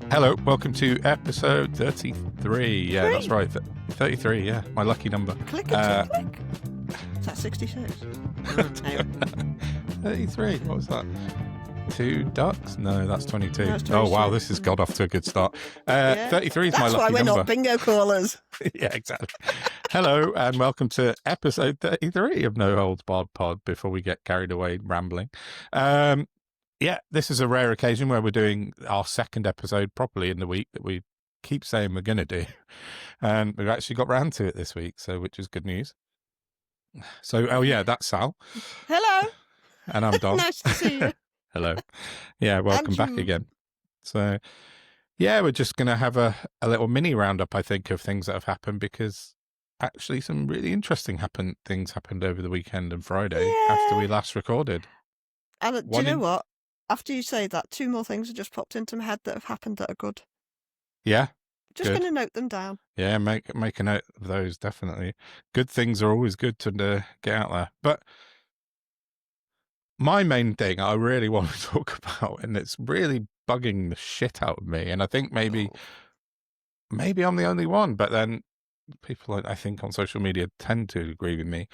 Hello, welcome to episode 33. Yeah, that's right. 33, yeah, my lucky number. Click. Is that 66? Anyway. 33, what was that? 2 ducks? No, that's 22. No, it's Oh, wow, 26. this has got off to a good start. Yeah. 33 is my That's why lucky we're number. not bingo callers. Yeah, exactly. Hello, and welcome to episode 33 of NoHoldBarredPod, before we get carried away rambling. Yeah, this is a rare occasion where we're doing our second episode properly in the week that we keep saying we're going to do. And we've actually got round to it this week, so which is good news. So, oh yeah, that's Sal. Hello. And I'm Don. Nice to see you. Hello. Yeah, welcome back you. again. So, yeah, we're just going to have a little mini roundup, I think, of things that have happened, because actually some really interesting things happened over the weekend and Friday after we last recorded. And do you know what? After you say that, 2 more things have just popped into my head that have happened that are good. Yeah? Just going to note them down. Yeah, make a note of those, definitely. Good things are always good to get out there. But my main thing I really want to talk about, and it's really bugging the shit out of me, and I think maybe I'm the only one, but then people, I think, on social media tend to agree with me.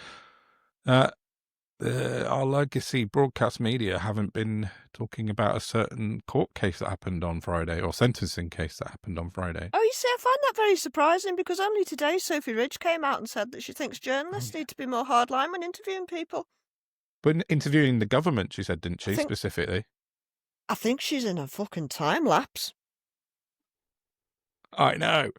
Our legacy broadcast media haven't been talking about a certain court case that happened on Friday, or sentencing case that happened on Friday. Oh, you see, I find that very surprising, because only today Sophie Ridge came out and said that she thinks journalists need to be more hardline when interviewing people. But interviewing the government, she said, didn't she, specifically? I think she's in a fucking time lapse. I know.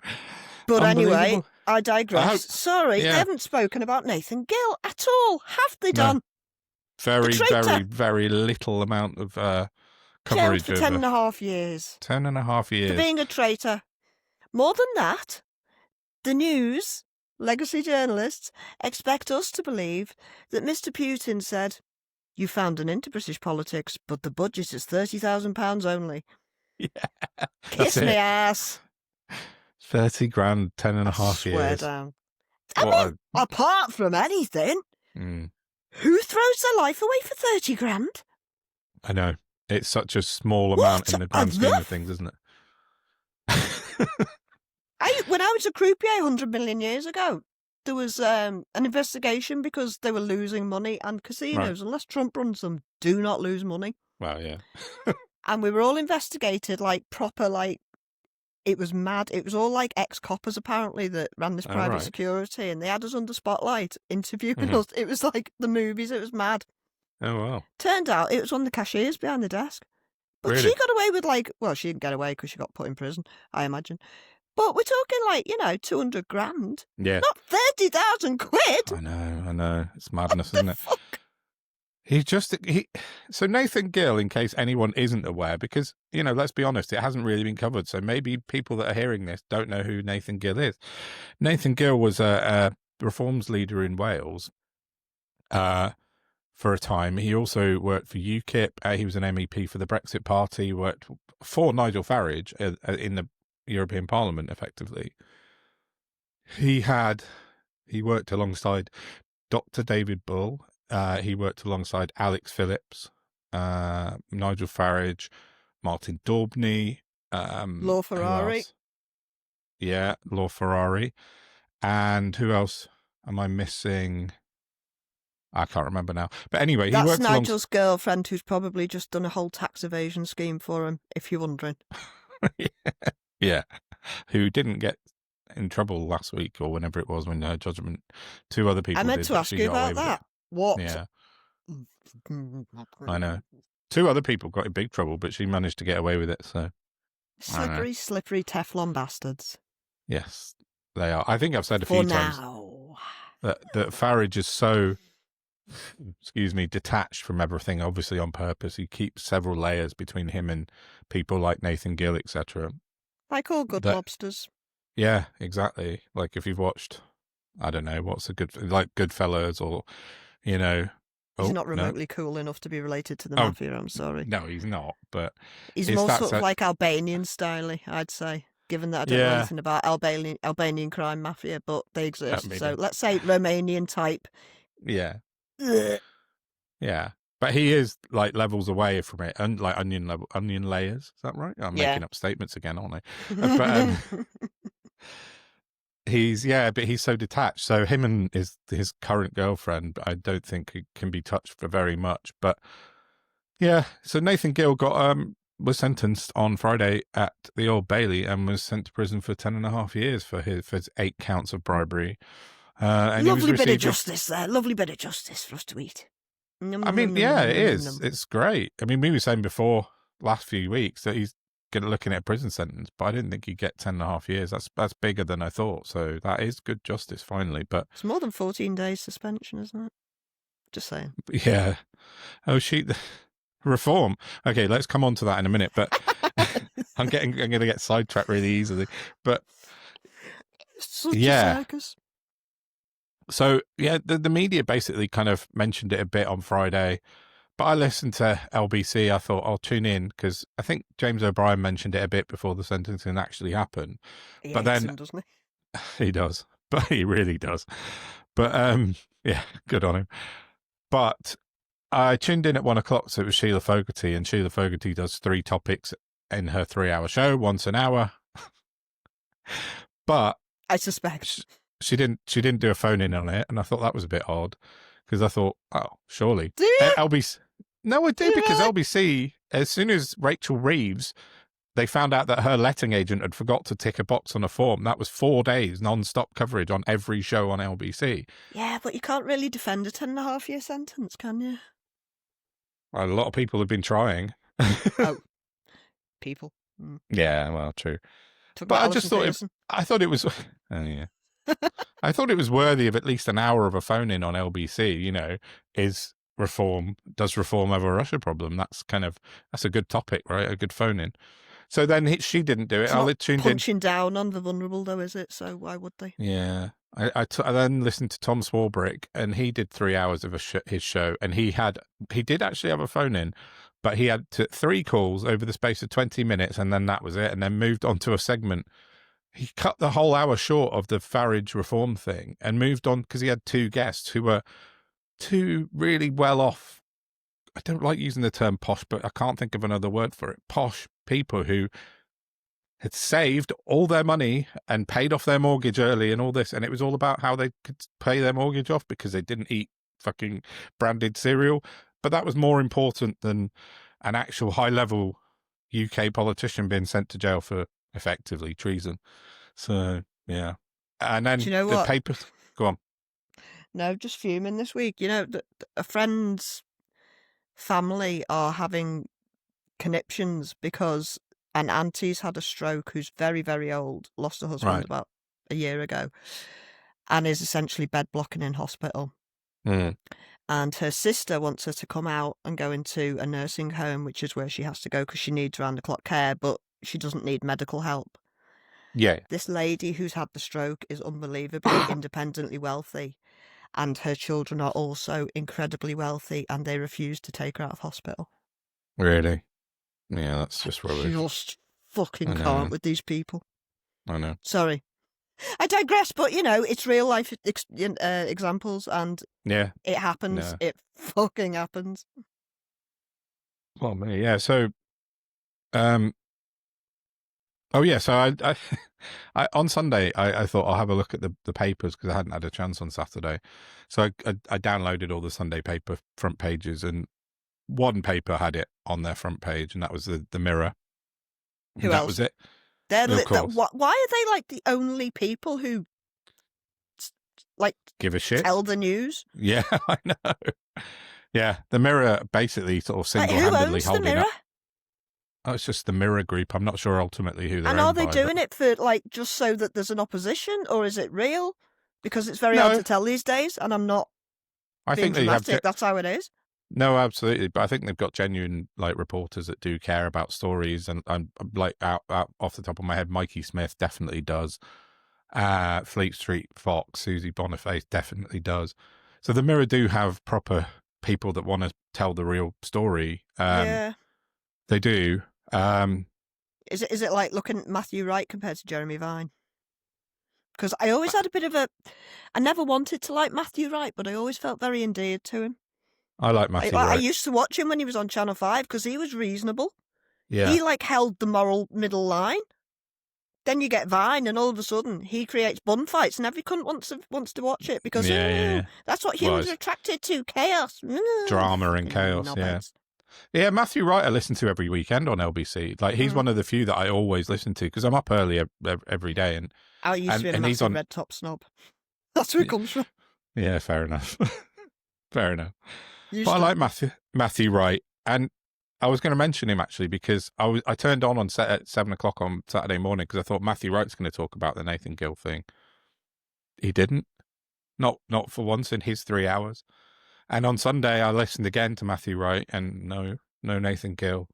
But anyway, I digress. Sorry, yeah. They haven't spoken about Nathan Gill at all. Have they done? Very, very little amount of coverage. Jailed for 10.5 years. 10.5 years. For being a traitor. More than that, the news, legacy journalists, expect us to believe that Mr. Putin said, "You found an into British politics, but the budget is £30,000 only." Yeah. Kiss me ass. 30 grand, 10.5 years. Swear down. I mean, apart from anything, who throws their life away for 30 grand? I know. It's such a small amount in the grand scheme of things, isn't it? When I was a croupier 100 million years ago, there was an investigation because they were losing money, and casinos, unless Trump runs them, do not lose money. Well, yeah. And we were all investigated like proper, like, it was mad. It was all like ex-coppers, apparently, that ran this private security, and they had us under spotlight interviewing us. It was like the movies. It was mad. Oh, wow. Turned out it was one of the cashiers behind the desk. But really? She got away with, like, well, she didn't get away because she got put in prison, I imagine. But we're talking, like, 200 grand. Yeah. Not 30,000 quid. I know. It's madness, isn't it? Fuck? So Nathan Gill, in case anyone isn't aware, because, let's be honest, it hasn't really been covered. So maybe people that are hearing this don't know who Nathan Gill is. Nathan Gill was a reforms leader in Wales for a time. He also worked for UKIP. He was an MEP for the Brexit Party. He worked for Nigel Farage in the European Parliament, effectively. He worked alongside Dr. David Bull. He worked alongside Alex Phillips, Nigel Farage, Martin Daubney, Law Ferrari. Yeah, Law Ferrari. And who else am I missing? I can't remember now. But anyway, That's he worked Nigel's girlfriend, who's probably just done a whole tax evasion scheme for him, if you're wondering. Yeah. Who didn't get in trouble last week or whenever it was when her judgment. 2 other people I meant to ask you about that. What? Yeah. I know. 2 other people got in big trouble, but she managed to get away with it. So slippery Teflon bastards. Yes, they are. I think I've said a few times that Farage is so, detached from everything, obviously on purpose. He keeps several layers between him and people like Nathan Gill, etc. Like all good lobsters. Yeah, exactly. Like if you've watched, I don't know, what's a good, like Goodfellas, or, He's not remotely cool enough to be related to the mafia, I'm sorry. No, he's not, but he's more sort of like Albanian style, I'd say, given that I don't know anything about Albanian crime mafia, but they exist. So let's say Romanian type. Yeah. Ugh. Yeah. But he is like levels away from it, and like onion layers. Is that right? I'm Yeah. making up statements again, aren't I? But but he's so detached. So him and his current girlfriend, I don't think can be touched for very much. But yeah, so Nathan Gill was sentenced on Friday at the Old Bailey and was sent to prison for 10.5 years for his 8 counts of bribery. And lovely bit of justice there. Lovely bit of justice for us to eat. I mean, yeah, it is. It's great. I mean, we were saying before last few weeks that he's looking at a prison sentence, but I didn't think he'd get 10.5 years. That's bigger than I thought. So that is good justice finally. But it's more than 14 days suspension, isn't it? Just saying. Yeah. Oh, reform. Okay, let's come on to that in a minute. But I'm going to get sidetracked really easily. But such a circus. So yeah, the media basically kind of mentioned it a bit on Friday, but I listened to LBC. I thought I'll tune in because I think James O'Brien mentioned it a bit before the sentencing actually happened. But then him, doesn't he? He does, but he really does. But yeah, good on him. But I tuned in at 1:00, so it was Sheila Fogarty, and Sheila Fogarty does 3 topics in her 3-hour show, once an hour. But I suspect she didn't do a phone in on it, and I thought that was a bit odd because I thought, oh, surely do you? LBC. No, I do, because LBC, as soon as Rachel Reeves, they found out that her letting agent had forgot to tick a box on a form. That was 4 days non-stop coverage on every show on LBC. Yeah, but you can't really defend a 10.5-year sentence, can you? Well, a lot of people have been trying. Oh, people. Yeah, well, true. But I just thought I thought it was. Oh yeah. I thought it was worthy of at least an hour of a phone in on LBC. You know, does reform have a Russia problem? That's a good topic, right? A good phone in. So then she didn't do it. It's not punching down on the vulnerable, though, is it? So why would they? Yeah. I then listened to Tom Swarbrick, and he did 3 hours of his show, and he did actually have a phone in, but he had 3 calls over the space of 20 minutes, and then that was it, and then moved on to a segment. He cut the whole hour short of the Farage reform thing and moved on because he had 2 guests who were 2 really well off. I don't like using the term posh, but I can't think of another word for it. Posh people who had saved all their money and paid off their mortgage early and all this. And it was all about how they could pay their mortgage off because they didn't eat fucking branded cereal. But that was more important than an actual high-level UK politician being sent to jail for effectively treason. So, yeah. And then the papers... Go on. No, just fuming this week. You know, a friend's family are having conniptions because an auntie's had a stroke who's very, very old, lost her husband about a year ago, and is essentially bed blocking in hospital. And her sister wants her to come out and go into a nursing home, which is where she has to go because she needs round-the-clock care, but she doesn't need medical help. Yeah. This lady who's had the stroke is unbelievably independently wealthy, and her children are also incredibly wealthy, and they refuse to take her out of hospital. Really? Yeah, that's just rubbish. Just fucking can't with these people. I know. Sorry. I digress, but, you know, it's real life examples, and it happens. Yeah. It fucking happens. Well, yeah, so... Oh, yeah, so I on Sunday, I thought I'll have a look at the papers because I hadn't had a chance on Saturday. So I downloaded all the Sunday paper front pages, and one paper had it on their front page, and that was the Mirror. Who else? That was it. Why are they like the only people who like give a shit? Tell the news? Yeah, I know. Yeah, the Mirror basically sort of single-handedly holding up. Oh, it's just the Mirror Group. I'm not sure ultimately who they're owned by. And are they doing it for just so that there's an opposition, or is it real? Because it's very hard to tell these days, and I'm not being dramatic. That's how it is. No, absolutely. But I think they've got genuine reporters that do care about stories, and I'm like out off the top of my head, Mikey Smith definitely does. Fleet Street Fox, Susie Boniface definitely does. So the Mirror do have proper people that want to tell the real story. Yeah, they do. Is it like looking at Matthew Wright compared to Jeremy Vine? Because I always had a bit of I never wanted to like Matthew Wright, but I always felt very endeared to him. I like Matthew I Wright. used to watch him when he was on Channel 5 because he was reasonable. Yeah. He held the moral middle line. Then you get Vine, and all of a sudden he creates bun fights, and every cunt wants to watch it because that's what humans are attracted to: chaos, drama, and chaos. Knobheads. Yeah. Matthew Wright I listen to every weekend on LBC. Like he's one of the few that I always listen to because I'm up early every day. And I used to be a massive red top snob. That's where it comes from. Yeah, fair enough. Fair enough. But I like Matthew Wright, and I was going to mention him actually because I turned on set at 7 o'clock on Saturday morning because I thought Matthew Wright's going to talk about the Nathan Gill thing. He didn't. Not for once in his 3 hours. And on Sunday I listened again to Matthew Wright, and no Nathan Gill.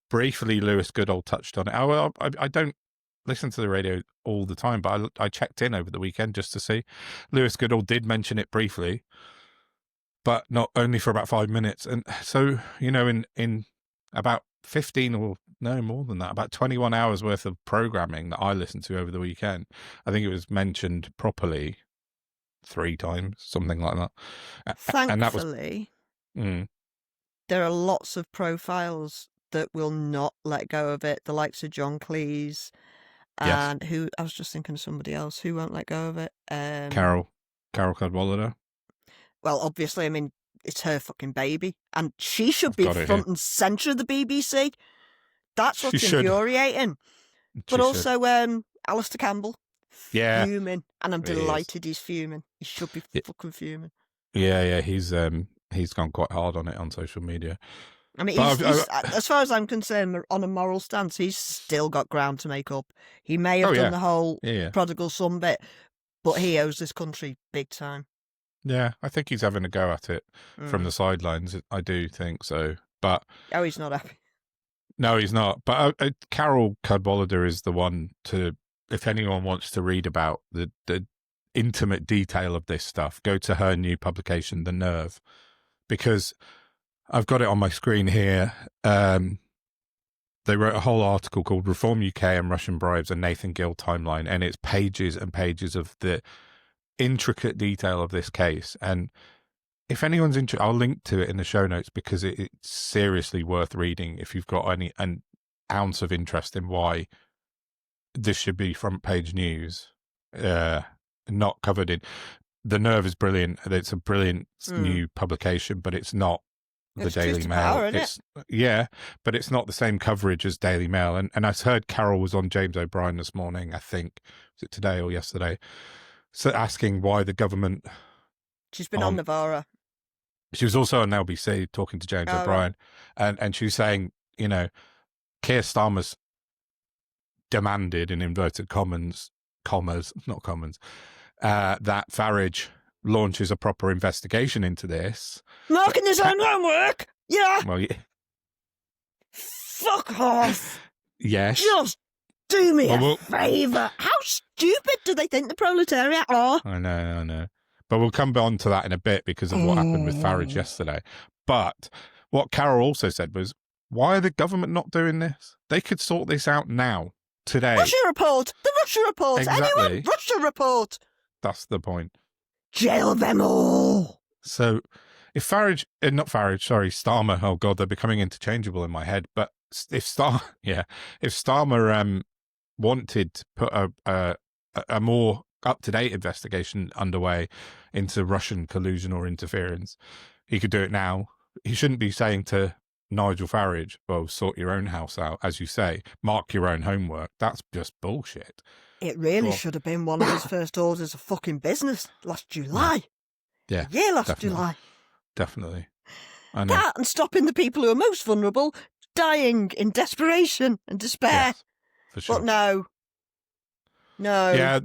Briefly, Lewis Goodall touched on it. I don't listen to the radio all the time, but I checked in over the weekend just to see. Lewis Goodall did mention it briefly, but not only for about 5 minutes. And so, in about 15 or no more than that, about 21 hours worth of programming that I listened to over the weekend, I think it was mentioned properly 3 times, something like that. Thankfully, and that was, there are lots of profiles that will not let go of it. The likes of John Cleese and who I was just thinking of somebody else who won't let go of it. Carol Cadwallader. Well, obviously, I mean, it's her fucking baby, and she should be front and centre of the BBC. That's what's infuriating. But also, Alistair Campbell, fuming, and I'm delighted he's fuming. He should be fucking fuming. Yeah, he's gone quite hard on it on social media. I mean, he's, as far as I'm concerned, on a moral stance, he's still got ground to make up. He may have done the whole prodigal son bit, but he owes this country big time. Yeah, I think he's having a go at it from the sidelines. I do think so. But he's not happy. No, he's not. But Carol Cadwallader is the one to, if anyone wants to read about the intimate detail of this stuff, go to her new publication, The Nerve, because I've got it on my screen here. They wrote a whole article called Reform UK and Russian Bribes, a Nathan Gill Timeline, and it's pages and pages of the intricate detail of this case. And if anyone's interested, I'll link to it in the show notes because it's seriously worth reading if you've got an ounce of interest in why this should be front page news, not covered in. The Nerve is brilliant. It's a brilliant new publication, but it's not the Daily Mail. But it's not the same coverage as Daily Mail. And I heard Carol was on James O'Brien this morning, I think. Was it today or yesterday? So asking why the government... She's been on Novara. She was also on LBC talking to James O'Brien. Right. And she was saying, Keir Starmer's demanded, in inverted commas, not commas, that Farage launches a proper investigation into this. Marking his own homework? Yeah. Well, yeah. Fuck off. Yes. Just do me a favour. How stupid do they think the proletariat are? I know. But we'll come on to that in a bit because of what happened with Farage yesterday. But what Carol also said was, why are the government not doing this? They could sort this out now, today. Russia report! The Russia report! Exactly. Anyone? Russia report! That's the point. Jail them all! So, if Farage, Starmer, oh God, they're becoming interchangeable in my head, but if Starmer wanted to put a more up-to-date investigation underway into Russian collusion or interference, he could do it now. He shouldn't be saying to Nigel Farage, well, sort your own house out, as you say, mark your own homework. That's just bullshit. It really should have been one of his first orders of fucking business last July. Yeah. July. Definitely. I know. That and stopping the people who are most vulnerable dying in desperation and despair. Yes, for sure. But no. Yeah,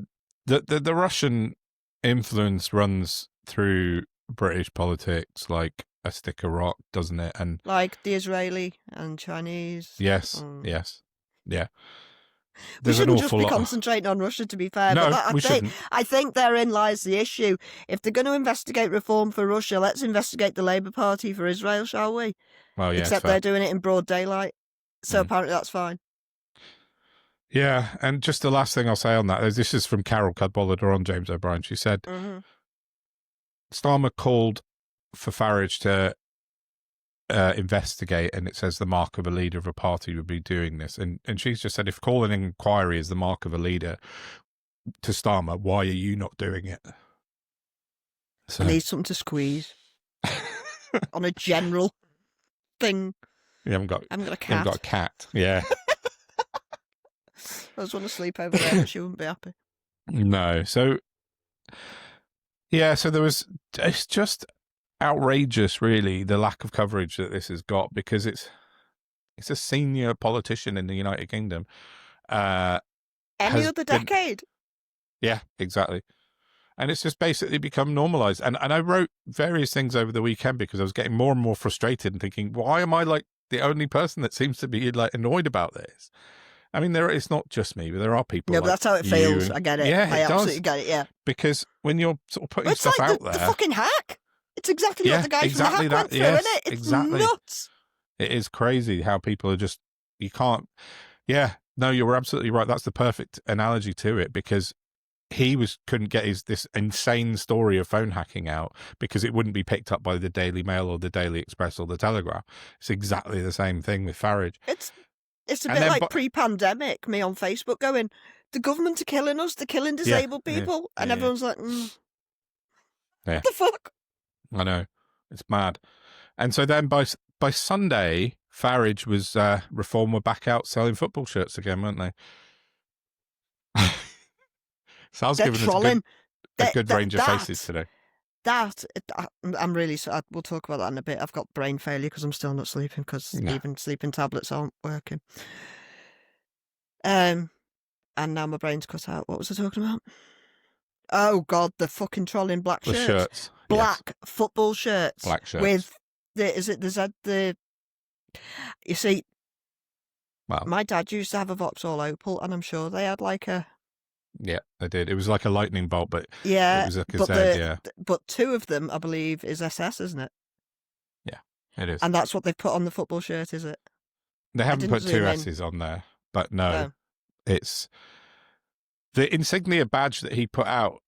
the Russian influence runs through British politics like a stick of rock, doesn't it? And like the Israeli and Chinese. Yes. Yeah. We shouldn't just be concentrating on Russia, to be fair. No, but we shouldn't. I think therein lies the issue. If they're going to investigate reform for Russia, let's investigate the Labour Party for Israel, shall we? Well, yeah. Except they're doing it in broad daylight. So apparently that's fine. Yeah, and just the last thing I'll say on that is this is from Carol Cadwallader on James O'Brien. She said, Starmer called for Farage to investigate, and it says the mark of a leader of a party would be doing this. And she's just said, if calling an inquiry is the mark of a leader to Starmer, why are you not doing it? So. I need something to squeeze on a general thing. You haven't got a cat. You haven't got a cat. Yeah. I just want to sleep over there, but she wouldn't be happy. No. So, yeah, so it's just outrageous, really, the lack of coverage that this has got, because it's a senior politician in the United Kingdom. Any other decade. Yeah, exactly. And it's just basically become normalized. And I wrote various things over the weekend because I was getting more and more frustrated and thinking, why am I like the only person that seems to be like annoyed about this? I mean, it's not just me, but there are people. No, like but that's how it feels. I get it. Yeah, I absolutely get it. Yeah. Because when you're sort of putting stuff like out there, the fucking hack. It's exactly what the guy from the hack went through, isn't it? It's nuts. It is crazy how people are just, you can't. Yeah, no, you're absolutely right. That's the perfect analogy to it, because he couldn't get this insane story of phone hacking out because it wouldn't be picked up by the Daily Mail or the Daily Express or the Telegraph. It's exactly the same thing with Farage. It's a bit like pre-pandemic, me on Facebook going, the government are killing us, they're killing disabled people, and everyone's like, what the fuck? I know. It's mad. And so then by Sunday, Farage was, Reform were back out selling football shirts again, weren't they? So I was giving us a good range of faces today. I'm really sad. We'll talk about that in a bit. I've got brain failure because I'm still not sleeping, because even sleeping tablets aren't working. And now my brain's cut out. What was I talking about? Oh God, the fucking trolling black shirts. Black football shirts. Black shirts. With you see, my dad used to have a Vauxhall Opel, and I'm sure they had like a. Yeah, they did. It was like a lightning bolt, but it was like a Z, but two of them, I believe, is SS, isn't it? Yeah, it is. And that's what they've put on the football shirt, is it? They haven't put two S's on there, but no. It's the insignia badge that he put out.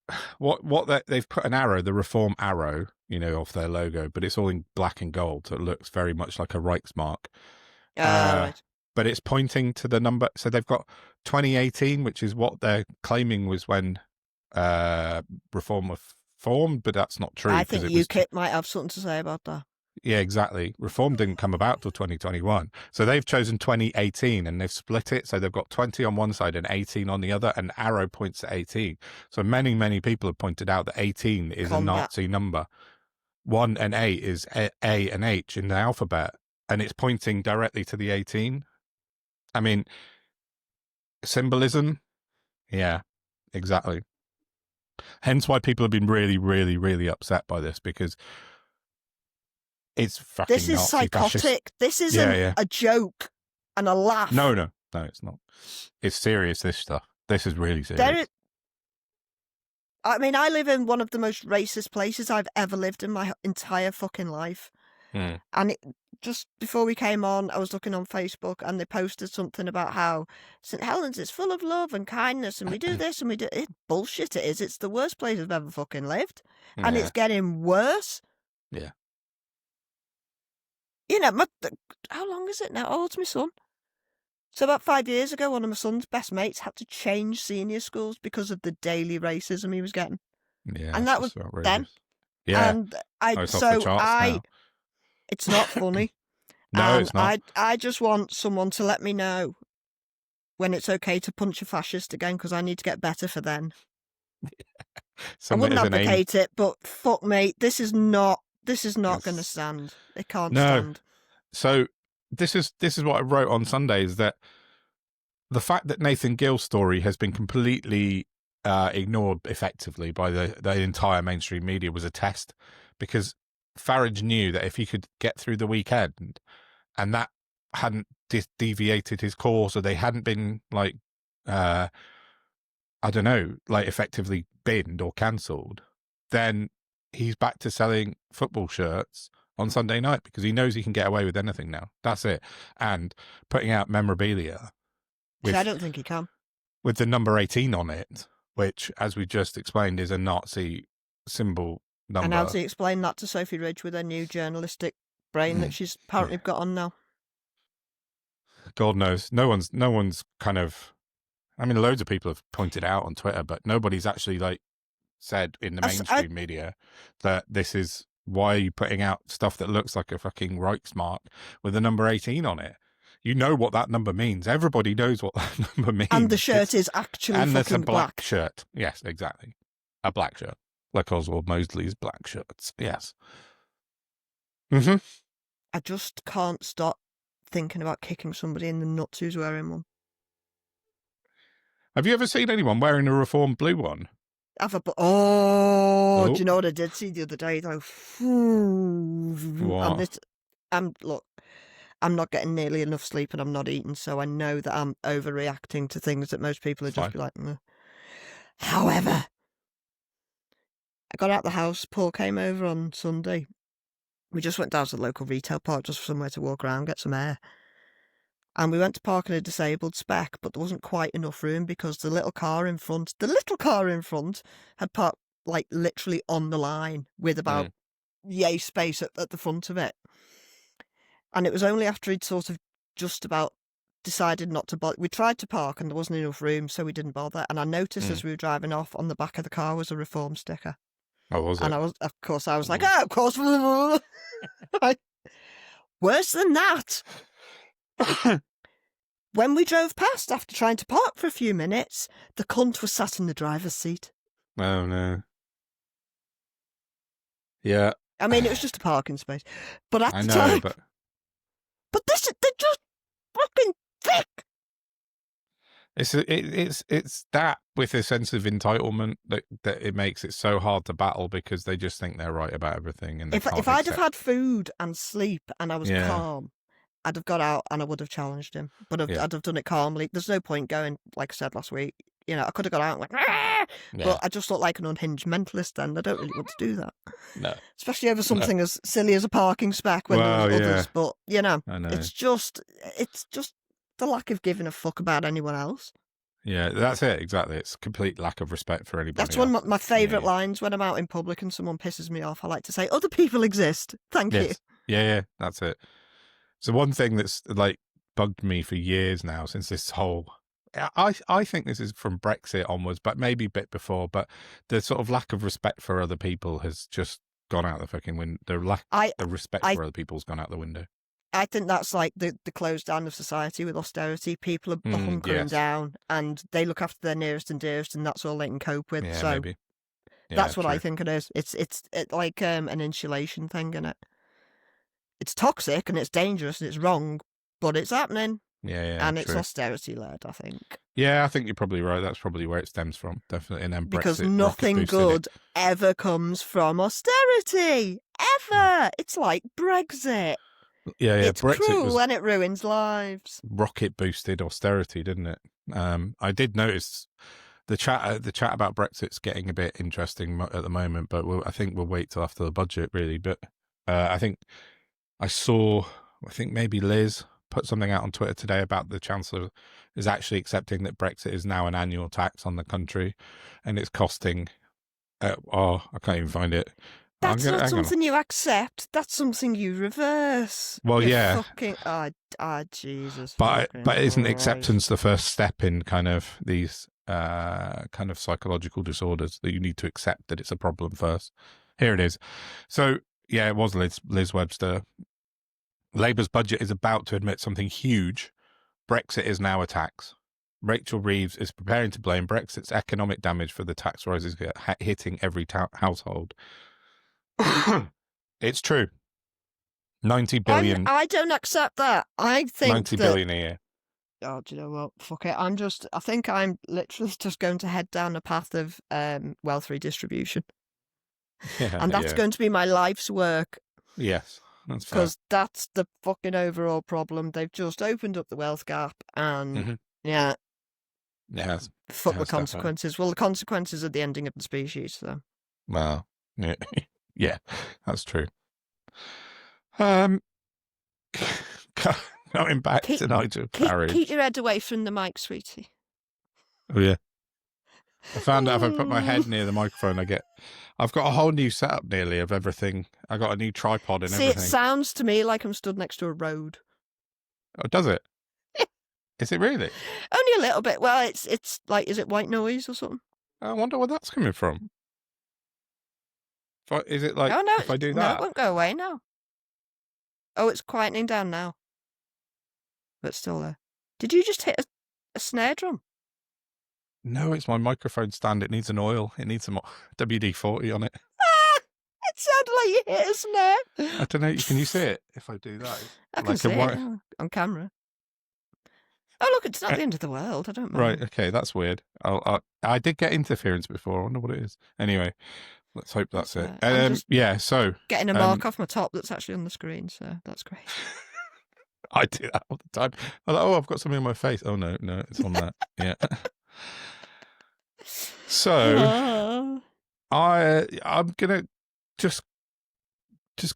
They've put an arrow, the Reform arrow, off their logo, but it's all in black and gold, so it looks very much like a Reichsmark. Right. But it's pointing to the number. So they've got 2018, which is what they're claiming was when Reform were formed, but that's not true. I think UKIP might have something to say about that. Yeah, exactly. Reform didn't come about till 2021. So they've chosen 2018 and they've split it. So they've got 20 on one side and 18 on the other, and arrow points to 18. So many, many people have pointed out that 18 is a Nazi number. 1 and 8 is A and H in the alphabet, and it's pointing directly to the 18. I mean, symbolism. Yeah, exactly. Hence why people have been really, really, really upset by this, because it's fucking This is Nazi psychotic. Fascist. This isn't a joke and a laugh. No, it's not. It's serious, this stuff. This is really serious. I mean, I live in one of the most racist places I've ever lived in my entire fucking life. And just before we came on, I was looking on Facebook, and they posted something about how St. Helens is full of love and kindness, and we do this and we do it. Bullshit it is. It's the worst place I've ever fucking lived. And it's getting worse. Yeah. How long is it now? How old's my son? So about 5 years ago, one of my son's best mates had to change senior schools because of the daily racism he was getting. Yeah. And that was then. Yeah. And it's not funny. No, it's not. I just want someone to let me know when it's okay to punch a fascist again, because I need to get better for then. I wouldn't advocate it, but fuck me, this is not going to stand. It can't stand. So this is what I wrote on Sunday, is that the fact that Nathan Gill's story has been completely ignored effectively by the entire mainstream media was a test, because Farage knew that if he could get through the weekend and that hadn't deviated his course, or they hadn't been like, I don't know, like effectively binned or cancelled, then he's back to selling football shirts on Sunday night, because he knows he can get away with anything now. That's it. And putting out memorabilia. I don't think he can. With the number 18 on it, which, as we just explained, is a Nazi symbol number. And how do you explain that to Sophie Ridge with her new journalistic brain that she's apparently got on now? God knows. No one's kind of. I mean, loads of people have pointed out on Twitter, but nobody's actually like said in the mainstream media that this is why are you putting out stuff that looks like a fucking Reichsmark with the number 18 on it. You know what that number means. Everybody knows what that number means. And the shirt is actually and fucking it's a black black shirt. Yes, exactly. A black shirt. Like Oswald Mosley's black shirts. Yes. Mm-hmm. I just can't stop thinking about kicking somebody in the nuts who's wearing one. Have you ever seen anyone wearing a reformed blue one? Do you know what I did see the other day though? What? I'm not getting nearly enough sleep and I'm not eating, so I know that I'm overreacting to things that most people would just be like, meh. However, I got out the house, Paul came over on Sunday. We just went down to the local retail park just for somewhere to walk around, get some air. And we went to park in a disabled spec, but there wasn't quite enough room because the little car in front had parked like literally on the line with about yay space at the front of it. And it was only after he'd sort of just about decided not to bother. We tried to park and there wasn't enough room, so we didn't bother. And I noticed as we were driving off, on the back of the car was a Reform sticker. Oh, was it? And I was like, oh, of course. Worse than that. When we drove past after trying to park for a few minutes, the cunt was sat in the driver's seat. Oh, no. Yeah. I mean, it was just a parking space. But at the time... But they're just fucking thick! It's that with a sense of entitlement that it makes it so hard to battle because they just think they're right about everything. And if I'd have had food and sleep and I was calm, I'd have got out and I would have challenged him. But I'd have done it calmly. There's no point going, like I said last week, you know, I could have got out and like, but I just look like an unhinged mentalist then. I don't really want to do that. No. Especially over something as silly as a parking spec when there's others. But, you know, it's just the lack of giving a fuck about anyone else. Yeah, that's it, exactly. It's complete lack of respect for anybody That's one of my favourite lines when I'm out in public and someone pisses me off. I like to say, other people exist. Thank you. Yeah, that's it. So one thing that's like bugged me for years now since this whole... I think this is from Brexit onwards, but maybe a bit before, but the sort of lack of respect for other people has just gone out the fucking window. The respect for other people's gone out the window. I think that's like the close down of society with austerity. People are hunkering down and they look after their nearest and dearest and that's all they can cope with. Yeah, so maybe. Yeah, that's what I think it is. It's like an insulation thing, isn't it? It's toxic and it's dangerous and it's wrong, but it's happening. Yeah, and it's austerity led, I think. Yeah, I think you're probably right. That's probably where it stems from, definitely. And then because nothing good ever comes from austerity, ever. It's like Brexit. Yeah, it's Brexit cruel and it ruins lives. Rocket boosted austerity, didn't it? I did notice the chat about Brexit's getting a bit interesting at the moment, but I think we'll wait till after the budget, really. But I think maybe Liz put something out on Twitter today about the Chancellor is actually accepting that Brexit is now an annual tax on the country, and it's costing. I can't even find it. That's not something you accept. That's something you reverse. Well, yeah. Fucking, Jesus. But isn't acceptance the first step in kind of these kind of psychological disorders that you need to accept that it's a problem first? Here it is. So, yeah, it was Liz Webster. Labour's budget is about to admit something huge. Brexit is now a tax. Rachel Reeves is preparing to blame Brexit's economic damage for the tax rises hitting every household. It's true. 90 billion. I don't accept that. I think 90 billion a year. Oh, do you know what? Fuck it. I think I'm literally just going to head down a path of wealth redistribution. Yeah, and that's going to be my life's work. Yes, that's fair. Because that's the fucking overall problem. They've just opened up the wealth gap and fuck the consequences. Definitely. Well, the consequences are the ending of the species, so. Well, yeah, that's true. Going back to Nigel Farage. Keep your head away from the mic, sweetie. Oh, yeah. I found out if I put my head near the microphone, I've got a whole new setup nearly of everything. I got a new tripod and everything. It sounds to me like I'm stood next to a road. Oh, does it? Is it really? Only a little bit. Well, it's like, is it white noise or something? I wonder where that's coming from. Is it like, oh, no, if I do that? No, it won't go away now. Oh, it's quietening down now. But still there. Did you just hit a snare drum? No, it's my microphone stand. It needs an oil. It needs some WD-40 on it. It sounded like you hit a snare. I don't know. Can you see it if I do that? I can see it on camera. Oh, look, it's not the end of the world. I don't mind. Right, okay, that's weird. I did get interference before. I wonder what it is. Anyway, let's hope that's it. So getting a mark off my top that's actually on the screen, so that's great. I do that all the time. I'm like, I've got something on my face. Oh no, it's on that. Yeah. So I'm gonna just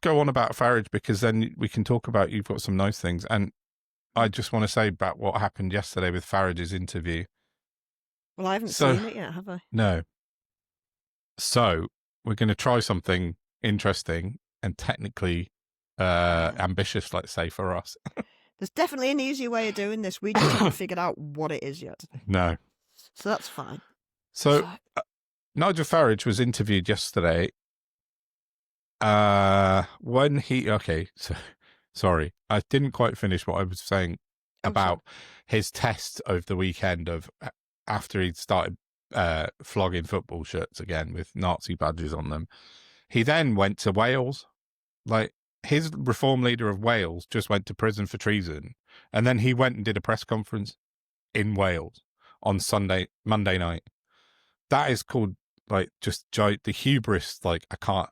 go on about Farage, because then we can talk about, you've got some nice things, and I just want to say about what happened yesterday with Farage's interview. Well, I haven't seen it yet, have I? No. So we're going to try something interesting and technically ambitious, let's say, for us. There's definitely an easier way of doing this. We just haven't figured out what it is yet. No. So that's fine. So Nigel Farage was interviewed yesterday. Sorry, I didn't quite finish what I was saying about his test over the weekend of after he'd started flogging football shirts again with Nazi badges on them. He then went to Wales. Like, his reform leader of Wales just went to prison for treason, and then he went and did a press conference in Wales on Monday night. That is called, like, just the hubris. Like, I can't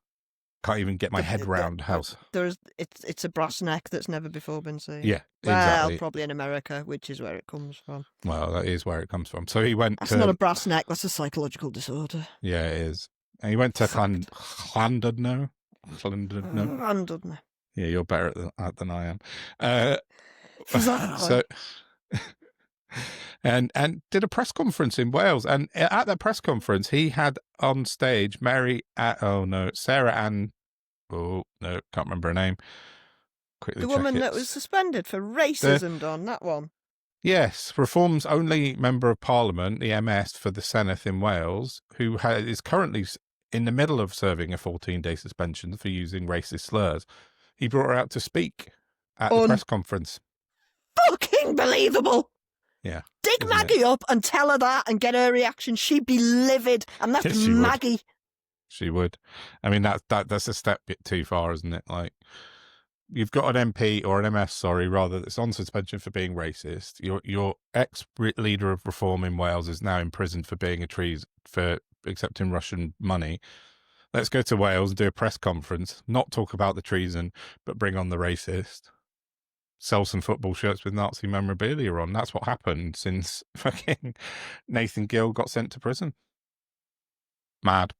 even get my head round how. It's a brass neck that's never before been seen. Yeah, exactly. Well, probably in America, which is where it comes from. Well, that is where it comes from. So he went. That's not a brass neck. That's a psychological disorder. Yeah, it is. And he went to Llandudno. Yeah, you're better at that than I am. So. And did a press conference in Wales, and at that press conference he had on stage Sarah Ann, can't remember her name. Quickly, the woman that was suspended for racism, Don, that one. Yes, Reform's only member of Parliament, the MS for the Senedd in Wales, who is currently in the middle of serving a 14-day suspension for using racist slurs. He brought her out to speak at the press conference. Fucking believable. Yeah. Dig Maggie up and tell her that and get her reaction. She'd be livid, and that's Maggie. She would. I mean, that's a step bit too far, isn't it? Like, you've got an MP or an MS, that's on suspension for being racist. Your ex-leader of Reform in Wales is now in prison for being for accepting Russian money. Let's go to Wales and do a press conference, not talk about the treason, but bring on the racist. Sell some football shirts with Nazi memorabilia on. That's what happened since fucking Nathan Gill got sent to prison. Mad.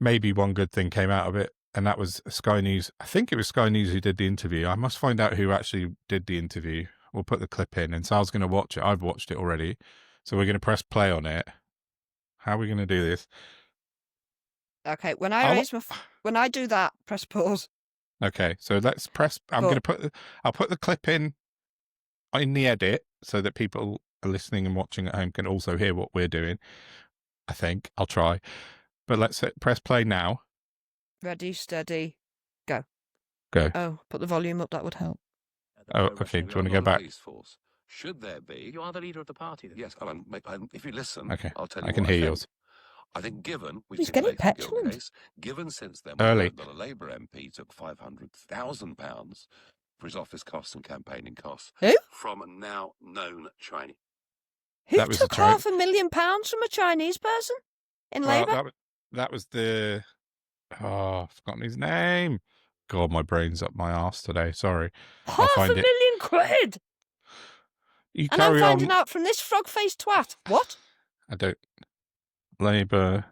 Maybe one good thing came out of it, and that was Sky News. I think it was Sky News who did the interview. I must find out who actually did the interview. We'll put the clip in, and Sal's going to watch it. I've watched it already. So we're going to press play on it. How are we going to do this? Okay, when I do that, press pause. Okay, so let's press. I'll put the clip in the edit so that people are listening and watching at home can also hear what we're doing. I think I'll try, but let's press play now. Ready, steady, go. Go. Oh, put the volume up. That would help. Oh, okay. Do you want to go back? Should there be? You are the leader of the party. Then. Yes, if you listen, okay. I'll tell you. I can hear yours. I think given he's getting petulant. Given since then early that a Labour MP took £500,000 for his office costs and campaigning costs from a now known Chinese. Who took £500,000 from a Chinese person in Labour? That was the I've forgotten his name. God, my brain's up my arse today. Sorry. £500,000. And I'm finding out from this frog-faced twat. What? I don't. Labour.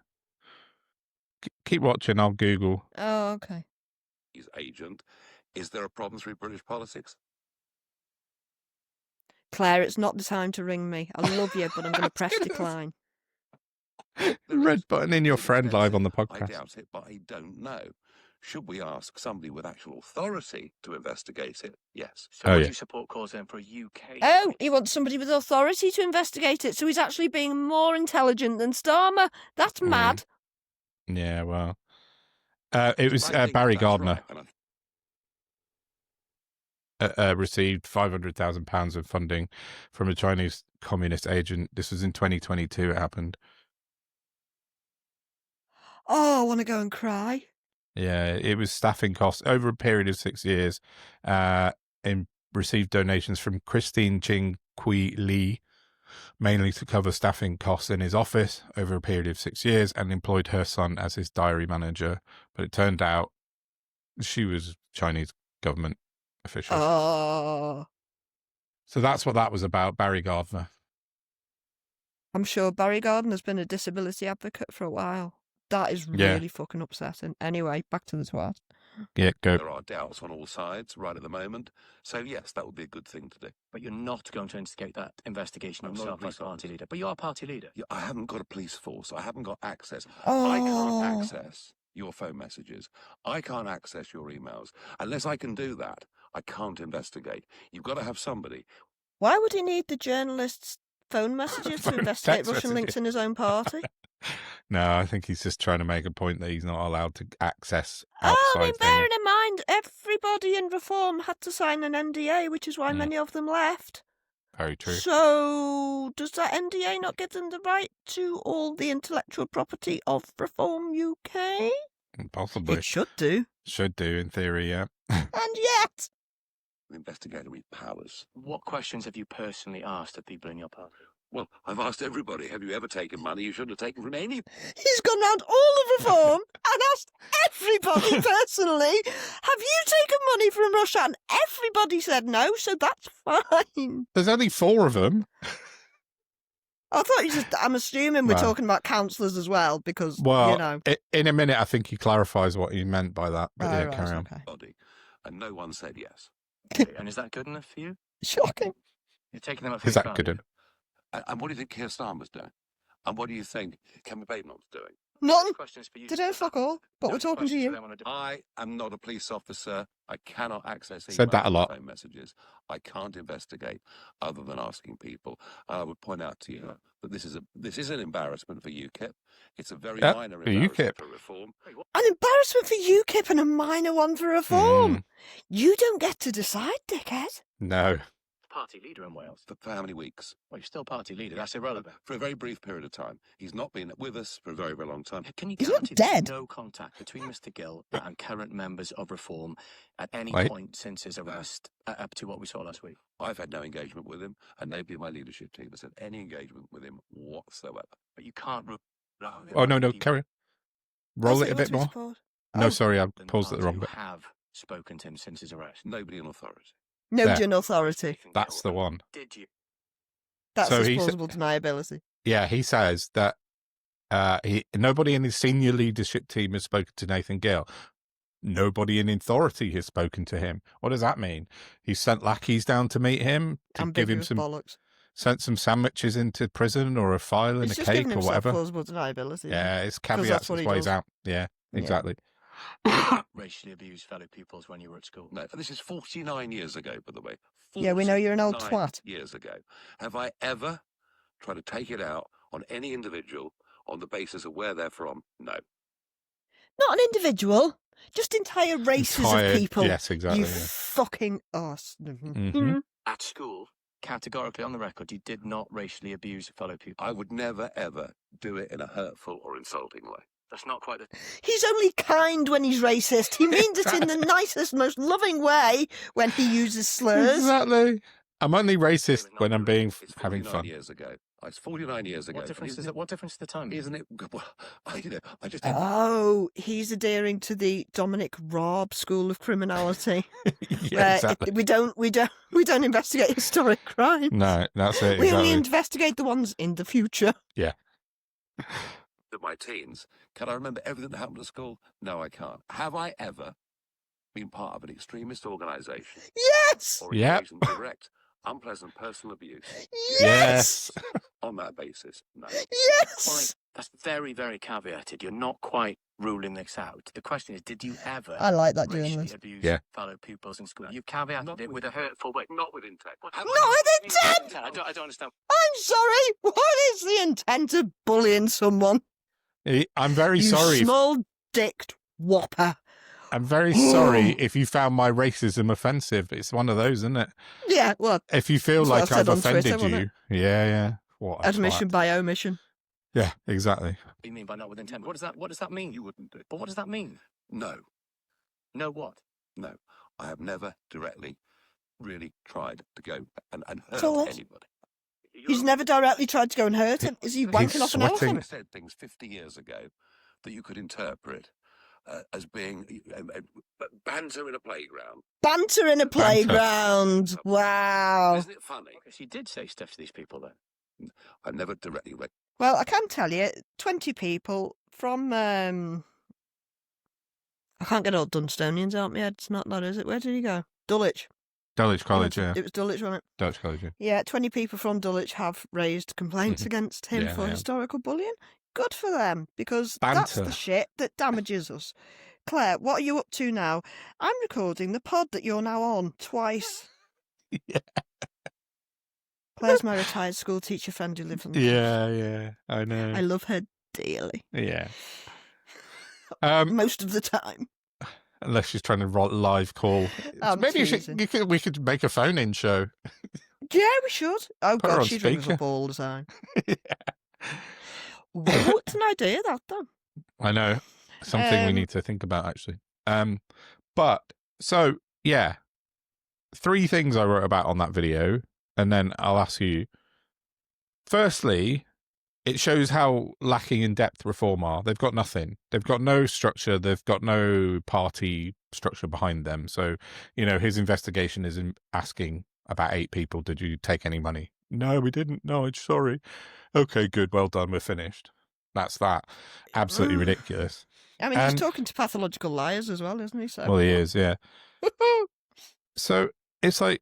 Keep watching. I'll Google. Oh, okay. His agent. Is there a problem through British politics? Claire, it's not the time to ring me. I love you, but I'm going to press decline. Red button in your friend live on the I podcast. doubt it, but I don't know. Should we ask somebody with actual authority to investigate it? Yes. So would you support calls then for a UK? Oh, he wants somebody with authority to investigate it, so he's actually being more intelligent than Starmer. That's mad. Yeah, well. It was I think Barry that's Gardner right, and I received £500,000 of funding from a Chinese communist agent. This was in 2022 it happened. Oh, I want to go and cry. Yeah, it was staffing costs over a period of 6 years, and received donations from Christine Ching Kui Lee, mainly to cover staffing costs in his office over a period of 6 years, and employed her son as his diary manager. But it turned out she was Chinese government official. Oh. So that's what that was about, Barry Gardner. I'm sure Barry Gardner's been a disability advocate for a while. That is really fucking upsetting. Anyway, back to the twat. Yeah, go. there are doubts on all sides right at the moment. So, yes, that would be a good thing to do. But you're not going to instigate that investigation I'm not a yourself as police party officer. leader. But you are party leader. Yeah, I haven't got a police force. I haven't got access. Oh. I can't access your phone messages. I can't access your emails. Unless I can do that, I can't investigate. You've got to have somebody. Why would he need the journalist's phone messages to Phone investigate text Russian links messages. in his own party? No, I think he's just trying to make a point that he's not allowed to access I outside mean, things. bearing in mind, everybody in Reform had to sign an NDA, which is why many of them left. Very true. So, does that NDA not give them the right to all the intellectual property of Reform UK? Possibly. It should do. Should do, in theory, yeah. And yet... Investigatory powers. What questions have you personally asked of people in your party? Well, I've asked everybody, have you ever taken money you shouldn't have taken from any? He's gone round all of Reform and asked everybody personally, have you taken money from Russia? And everybody said no, so that's fine. There's only 4 of them. I thought you just, I'm assuming we're Well. talking about councillors as well, because, Well, you know. in a minute, I think he clarifies what he meant by that. But yeah, right, carry on. okay. Body, and no one said yes. Okay, and is that good enough for you? Shocking. You're taking them up Is that good? And what do you think Keir Starmer's doing? And what do you think Cameron Bateman's doing? None. Questions for you. Today, fuck all. But we're talking to you. I am not a police officer. I cannot access Said that a email lot. and phone messages. I can't investigate other than asking people. I would point out to you that this is an embarrassment for UKIP. It's a very Yep, minor for embarrassment UKIP. for Reform. An embarrassment for UKIP and a minor one for Reform. You don't get to decide, dickhead. No. Party leader in Wales. For how many weeks? Well, you're still party leader. That's irrelevant. For a very brief period of time. He's not been with us for a very, very long time. Can you He's not guarantee there's dead. no contact between Mr. Gill and current members of Reform at any Wait. point since his arrest, up to what we saw last week? I've had no engagement with him, and nobody in my leadership team has had any engagement with him whatsoever. But you can't. Oh, no, carry on. Roll it a bit more. Support. No, Oh. sorry, I paused at the wrong You bit. have spoken to him since his arrest. Nobody in authority. No There. due authority. Nathan That's Gill, the one. Did you? That's So his he said- plausible deniability. Yeah, he says that nobody in his senior leadership team has spoken to Nathan Gill. Nobody in authority has spoken to him. What does that mean? He sent lackeys down to meet him, to give him Ambiguous some, bollocks. sent some sandwiches into prison or a file and He's a just cake giving or himself whatever. plausible deniability. Yeah, it's 'Cause caveats that's what as he ways does. out. Yeah, Yeah. exactly. Racially abused fellow pupils when you were at school. No, this is 49 years ago, by the way. Yeah, we know you're an old 49 twat. Years ago. Have I ever tried to take it out on any individual on the basis of where they're from? No. Not an individual, just entire races Entire- of people. Yes, exactly. You yeah. fucking ass. Mhm. At school, categorically on the record, you did not racially abuse fellow pupils. I would never, ever do it in a hurtful or insulting way. That's not quite the. He's only kind when he's racist. He means it in the nicest, most loving way when he uses slurs. Exactly. I'm only racist when I'm being It's having 49 fun. years ago. It's 49 years ago. What difference Isn't is it? What difference is the time? Isn't it? Well, I just. Oh, he's adhering to the Dominic Raab school of criminality. Yeah, where exactly. we don't investigate historic crime. No, that's it. We only Exactly. investigate the ones in the future. Of my teens, can I remember everything that happened at school? No, I can't. Have I ever been part of an extremist organisation Yes. or Yep. engaged in direct unpleasant personal abuse Yes! on that basis, no. Yes! That's very, very caveated. You're not quite ruling this out. The question is, did you ever I like that racially journalist. abuse Yeah. fellow pupils in school? You caveated it with a hurtful way. Not with intent. Not with intent! I don't understand. I'm sorry. What is the intent of bullying someone? I'm very You sorry. small-dicked whopper. I'm very sorry if you found my racism offensive. It's one of those, isn't it? Yeah, well, If you feel That's what I like said I've on Twitter, offended wasn't you, yeah. What a admission twat. by omission. Yeah, exactly. What do you mean by not with intent? What does that mean? You wouldn't do. But what does that mean? No, No what? no. I have never directly really tried to go and hurt So what? anybody. He's never directly tried to go and hurt him. Is he wanking off an sweating. I elephant? said things 50 years ago that you could interpret as being banter in a playground. Banter in a playground. Wow. Isn't it funny? Because you did say stuff to these people then. I've never directly read. Well, I can tell you, 20 people from, I can't get all Dunstonians out of my head. It's not that, is it? Where did he go? Dulwich. Dulwich College, yeah. It was Dulwich, wasn't it? Dulwich College, yeah. Yeah, 20 people from Dulwich have raised complaints against him Yeah, for yeah. historical bullying. Good for them, because that's Banter. the shit that damages us. Claire, what are you up to now? I'm recording the pod that you're now on twice. Yeah. Claire's my retired school teacher friend who lives on the Yeah, I know. I love her dearly. Yeah. Most of the time. Unless she's trying to live call. I'm Maybe teasing. we could make a phone-in show. Yeah, we should. Oh, Put her God, on she'd ring us speaker. up all the time. Yeah. Whoa, it's an idea, that, though. I know. Something we need to think about, actually. But, so, yeah. 3 things I wrote about on that video, and then I'll ask you. Firstly, it shows how lacking in depth Reform are. They've got nothing. They've got no structure. They've got no party structure behind them. So, his investigation is asking about 8 people, did you take any money? No, we didn't. No, I'm sorry. Okay, good. Well done. We're finished. That's that. Absolutely ridiculous. I mean, he's talking to pathological liars as well, isn't he? So, Well, he is, yeah. So it's like,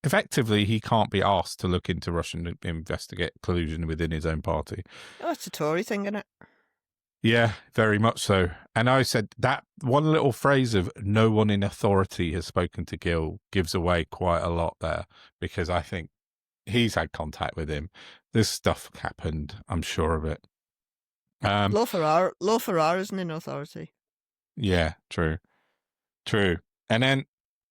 effectively, he can't be asked to look into Russian investigate collusion within his own party. Oh, it's a Tory thing, isn't it? Yeah, very much so. And I said that one little phrase of no one in authority has spoken to Gill gives away quite a lot there, because I think he's had contact with him. This stuff happened. I'm sure of it. Law Ferrar isn't in authority. Yeah, true. And then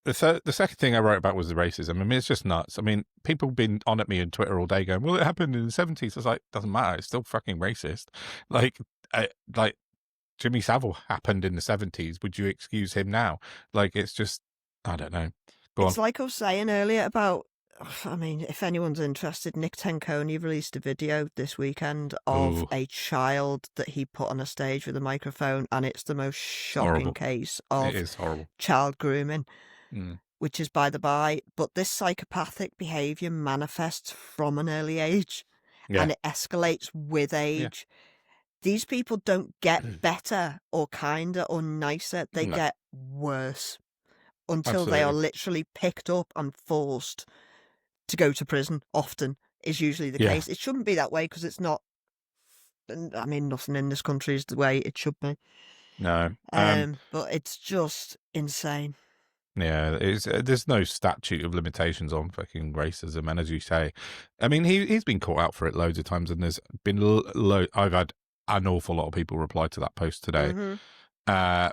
the second thing I wrote about was the racism. I mean, it's just nuts. I mean, people have been on at me on Twitter all day going, well, it happened in the 70s. I was like, doesn't matter. It's still fucking racist. Like Jimmy Savile happened in the 70s. Would you excuse him now? Like, it's just, I don't know. It's like I was saying earlier about, I mean, if anyone's interested, Nick Tenconi released a video this weekend of a child that he put on a stage with a microphone, and it's the most shocking Horrible. case It of is horrible. child grooming, which is by the by. But this psychopathic behaviour manifests from an early age, and it escalates with age. These people don't get better or kinder or nicer. They get worse until they are literally picked up and forced to go to prison. Often is usually the case. It shouldn't be that way, because it's not. I mean, nothing in this country is the way it should be. No. But it's just insane. Yeah, there's no statute of limitations on fucking racism, and as you say, I mean, he's been caught out for it loads of times, and there's been I've had an awful lot of people reply to that post today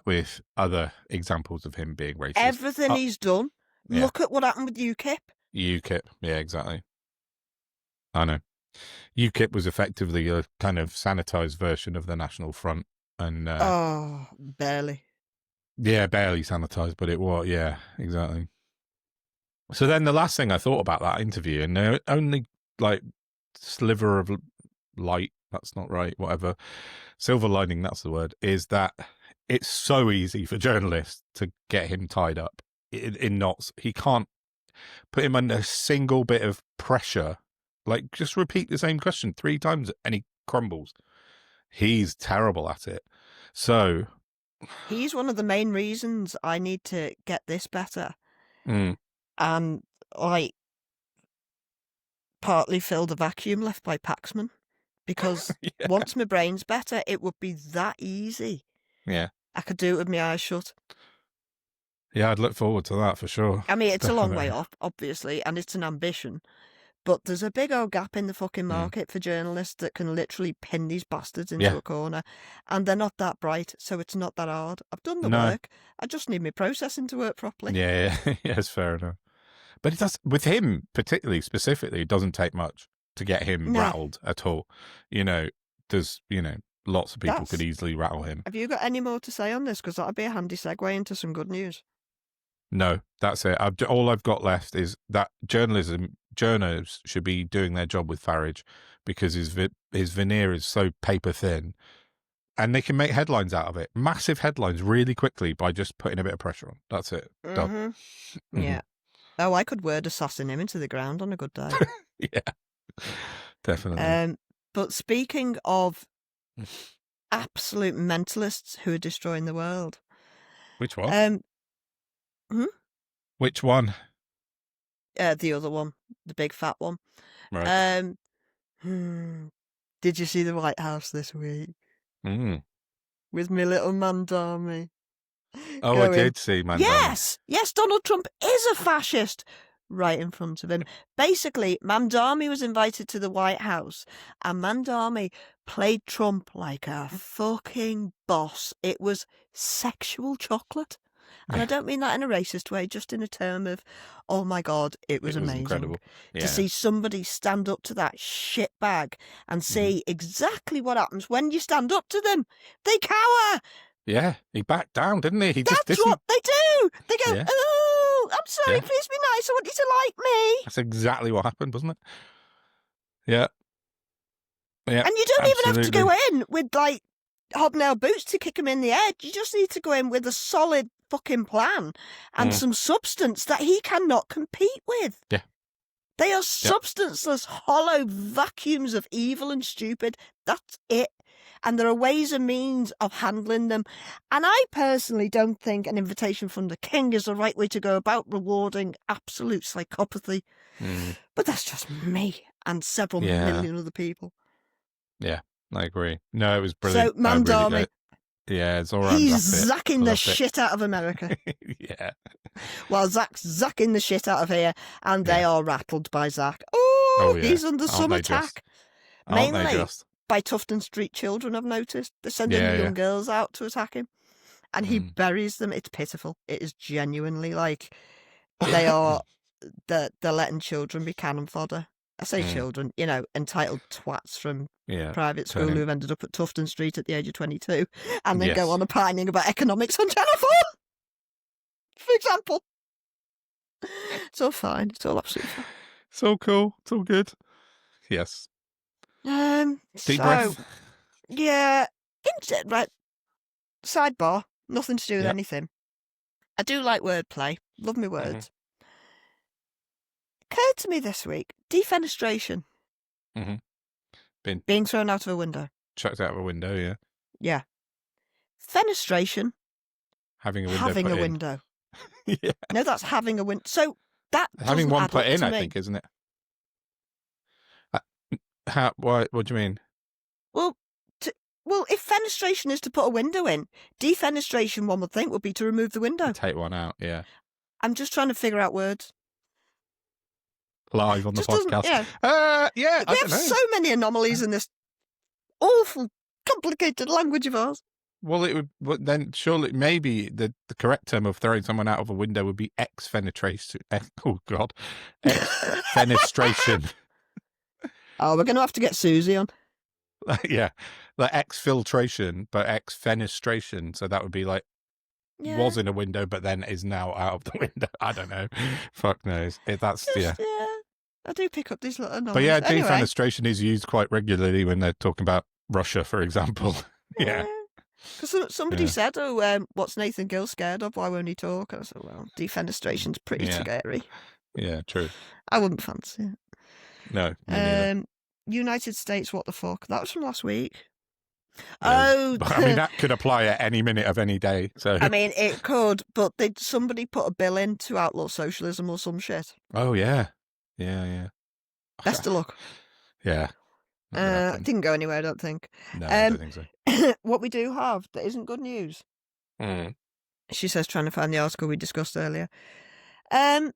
with other examples of him being racist. Everything he's done. Yeah. Look at what happened with UKIP. UKIP, yeah, exactly. I know. UKIP was effectively a kind of sanitized version of the National Front, and barely. Yeah, barely sanitized, but it was. Yeah, exactly. So then the last thing I thought about that interview, and the only like sliver of light, that's not right, whatever, silver lining, that's the word, is that it's so easy for journalists to get him tied up in knots. He can't put him under a single bit of pressure. Like, just repeat the same question 3 times and he crumbles. He's terrible at it. So he's one of the main reasons I need to get this better. And like, partly fill the vacuum left by Paxman, because Yeah. once my brain's better, it would be that easy. Yeah. I could do it with my eyes shut. Yeah, I'd look forward to that for sure. I mean, it's a long way Definitely. off, obviously, and it's an ambition. But there's a big old gap in the fucking market for journalists that can literally pin these bastards into a corner. And they're not that bright, so it's not that hard. I've done the work. I just need my processing to work properly. Yeah, it's fair enough. But it does, with him particularly, specifically, it doesn't take much to get him rattled at all. There's, lots of people could easily rattle him. Have you got any more to say on this? Because that'd be a handy segue into some good news. No, that's it. All I've got left is that journalists should be doing their job with Farage, because his veneer is so paper thin, and they can make headlines out of it, massive headlines, really quickly by just putting a bit of pressure on. That's it. Done. Yeah. Oh, I could word assassin him into the ground on a good day. Yeah, definitely. But speaking of absolute mentalists who are destroying the world, which one? Which one? The other one, the big fat one. Right. Did you see the White House this week? With me little Mamdani. Oh, I did see Mamdani. Yes, Donald Trump is a fascist. Right in front of him. Basically, Mamdani was invited to the White House, and Mamdani played Trump like a fucking boss. It was sexual chocolate. And I don't mean that in a racist way, just in a term of, oh my God, it was amazing. Incredible. Yeah. To see somebody stand up to that shitbag and see exactly what happens when you stand up to them. They cower. Yeah, he backed down, didn't he? That's what they do. They go, oh, I'm sorry, please be nice. I want you to like me. That's exactly what happened, wasn't it? Yeah. Yeah. And you don't even have to go in with like hobnail boots to kick him in the head. You just need to go in with a solid fucking plan and some substance that he cannot compete with. Yeah. They are substanceless, hollow vacuums of evil and stupid. That's it. And there are ways and means of handling them. And I personally don't think an invitation from the king is the right way to go about rewarding absolute psychopathy. But that's just me and several million other people. Yeah, I agree. No, it was brilliant. So, Mamdani, Zohran, he's zacking the shit out of America. Yeah. While Zach's zacking the shit out of here, and they are rattled by Zach. He's under some attack. Mainly by Tufton Street children, I've noticed. They're sending the young girls out to attack him. And he buries them. It's pitiful. It is genuinely like they are, they're letting children be cannon fodder. I say children, entitled twats from private school who've ended up at Tufton Street at the age of 22 and then go on opining about economics on Channel 4, for example. It's all fine. It's all absolutely fine. It's all cool. It's all good. Yes. Deep breath. Yeah. Right. Sidebar. Nothing to do with anything. I do like wordplay. Love me words. Occurred to me this week, defenestration. Being thrown out of a window. Chucked out of a window, yeah. Yeah. Fenestration. Having a window. Yeah. No, that's having a window. So that having one put in, I me. think, isn't it? What do you mean? Well, if fenestration is to put a window in, defenestration, one would think, would be to remove the window. Take one out, yeah. I'm just trying to figure out words. Live on the podcast. We have so many anomalies in this awful, complicated language of ours. Well, it would. But then, surely, maybe the correct term of throwing someone out of a window would be exfenestration. Oh God, exfenestration. Oh, we're going to have to get Susie on. Yeah, like exfiltration, but exfenestration. So that would be like was in a window, but then is now out of the window. I don't know. Fuck knows. Yeah. I do pick up these little anomalies. But yeah, defenestration is used quite regularly when they're talking about Russia, for example. Yeah. Because somebody said, what's Nathan Gill scared of? Why won't he talk? And I said, well, defenestration's pretty scary. Yeah, true. I wouldn't fancy it. No. United States, what the fuck? That was from last week. But, I mean, that could apply at any minute of any day. So I mean, it could, but somebody put a bill in to outlaw socialism or some shit. Oh, yeah. Yeah. Best of luck. Yeah. Not gonna happen. Didn't go anywhere, I don't think. No, I don't think so. What we do have that isn't good news, she says, trying to find the article we discussed earlier, to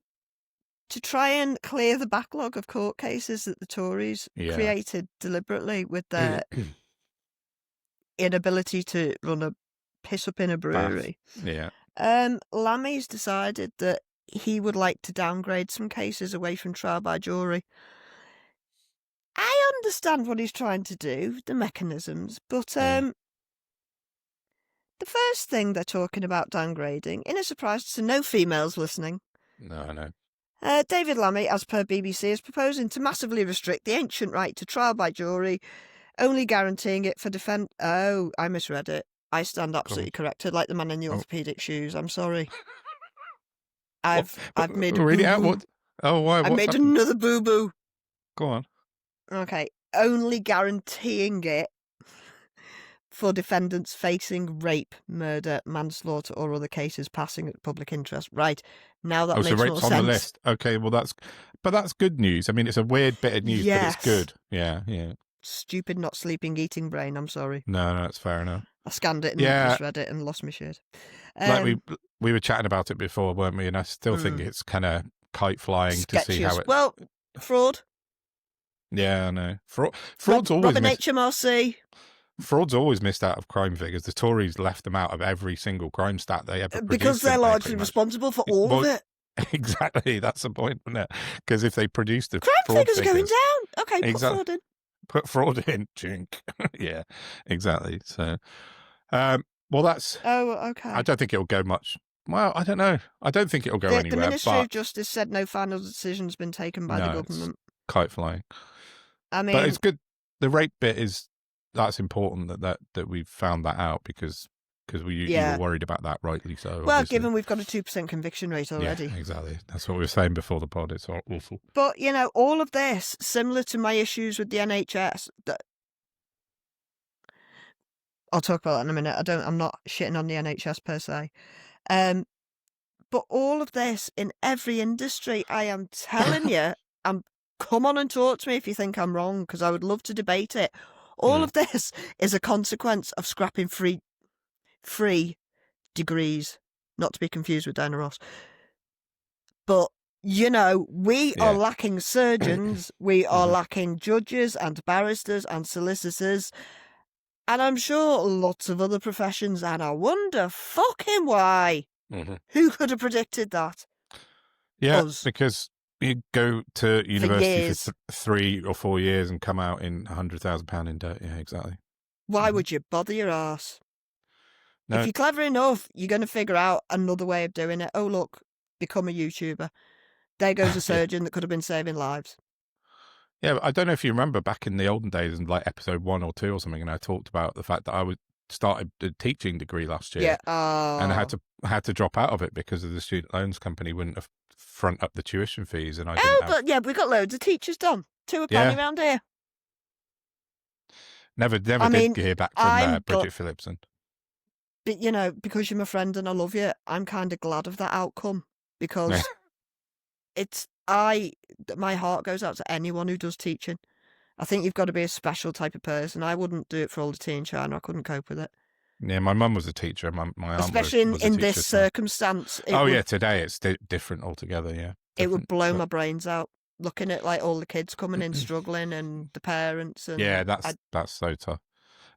try and clear the backlog of court cases that the Tories created deliberately with their inability to run a piss up in a brewery. Yeah. Lammy's decided that he would like to downgrade some cases away from trial by jury. I understand what he's trying to do, the mechanisms, but the first thing they're talking about downgrading, in a surprise to no females listening. No, I know. David Lammy, as per BBC, is proposing to massively restrict the ancient right to trial by jury, only guaranteeing it for defence. Oh, I misread it. I stand absolutely corrected, like the man in the orthopaedic shoes. I'm sorry. I've made a read it boo-boo. out. What? Oh, why? I made another boo-boo. Go on. Okay, only guaranteeing it for defendants facing rape, murder, manslaughter, or other cases passing at public interest. Right, now that makes so more rape's sense. on the list. Okay, well that's good news. I mean, it's a weird bit of news, but it's good. Yeah. Stupid, not sleeping, eating brain. I'm sorry. No, that's fair enough. I scanned it and misread it and lost my shit. Like we were chatting about it before, weren't we? And I still think it's kind of kite flying sketchiest. To see how it. Well, fraud. Yeah, I know. Fraud's always Robin HMRC. Fraud's always missed out of crime figures. The Tories left them out of every single crime stat they ever produced. Because they're largely responsible for all of it. Exactly, that's the point, isn't it? Because if they produced the crime fraud figures are going down. Okay, exactly. Put fraud in. Put fraud in, chink. Yeah, exactly. So, well, that's. Oh, okay. I don't think it'll go much. Well, I don't know. I don't think it'll go anywhere. The Ministry of Justice said no final decision's been taken by the government. It's kite flying. I mean, but it's good. The rape bit that's important that we've found that out because you were worried about that, rightly so. Well, obviously. Given we've got a 2% conviction rate already. Yeah, exactly. That's what we were saying before the pod. It's awful. But all of this, similar to my issues with the NHS, I'll talk about that in a minute. I'm not shitting on the NHS per se. But all of this in every industry, I am telling you, come on and talk to me if you think I'm wrong, because I would love to debate it. All of this is a consequence of scrapping free degrees, not to be confused with Diana Ross. But, we are lacking surgeons, we are lacking judges and barristers and solicitors, and I'm sure lots of other professions, and I wonder fucking why. Who could have predicted that? Yeah, Us. Because you go to university for 3 or 4 years and come out in £100,000 in debt. Yeah, exactly. Why would you bother your ass? No. If you're clever enough, you're going to figure out another way of doing it. Oh, look, become a YouTuber. There goes a surgeon that could have been saving lives. Yeah, but I don't know if you remember back in the olden days, in like episode 1 or 2 or something, and I talked about the fact that I started a teaching degree last year. Yeah. And I had to drop out of it because of the student loans company wouldn't have front up the tuition fees, and I didn't but we've got loads of teachers done. 2 a penny around here. Never did hear back from Bridget Phillipson. But because you're my friend and I love you, I'm kind of glad of that outcome because my heart goes out to anyone who does teaching. I think you've got to be a special type of person. I wouldn't do it for all the tea in China. I couldn't cope with it. Yeah, my mum was a teacher. My aunt especially was in a this teacher, circumstance. Today it's different altogether. Yeah, it would blow my brains out looking at like all the kids coming in struggling and the parents. And that's so tough.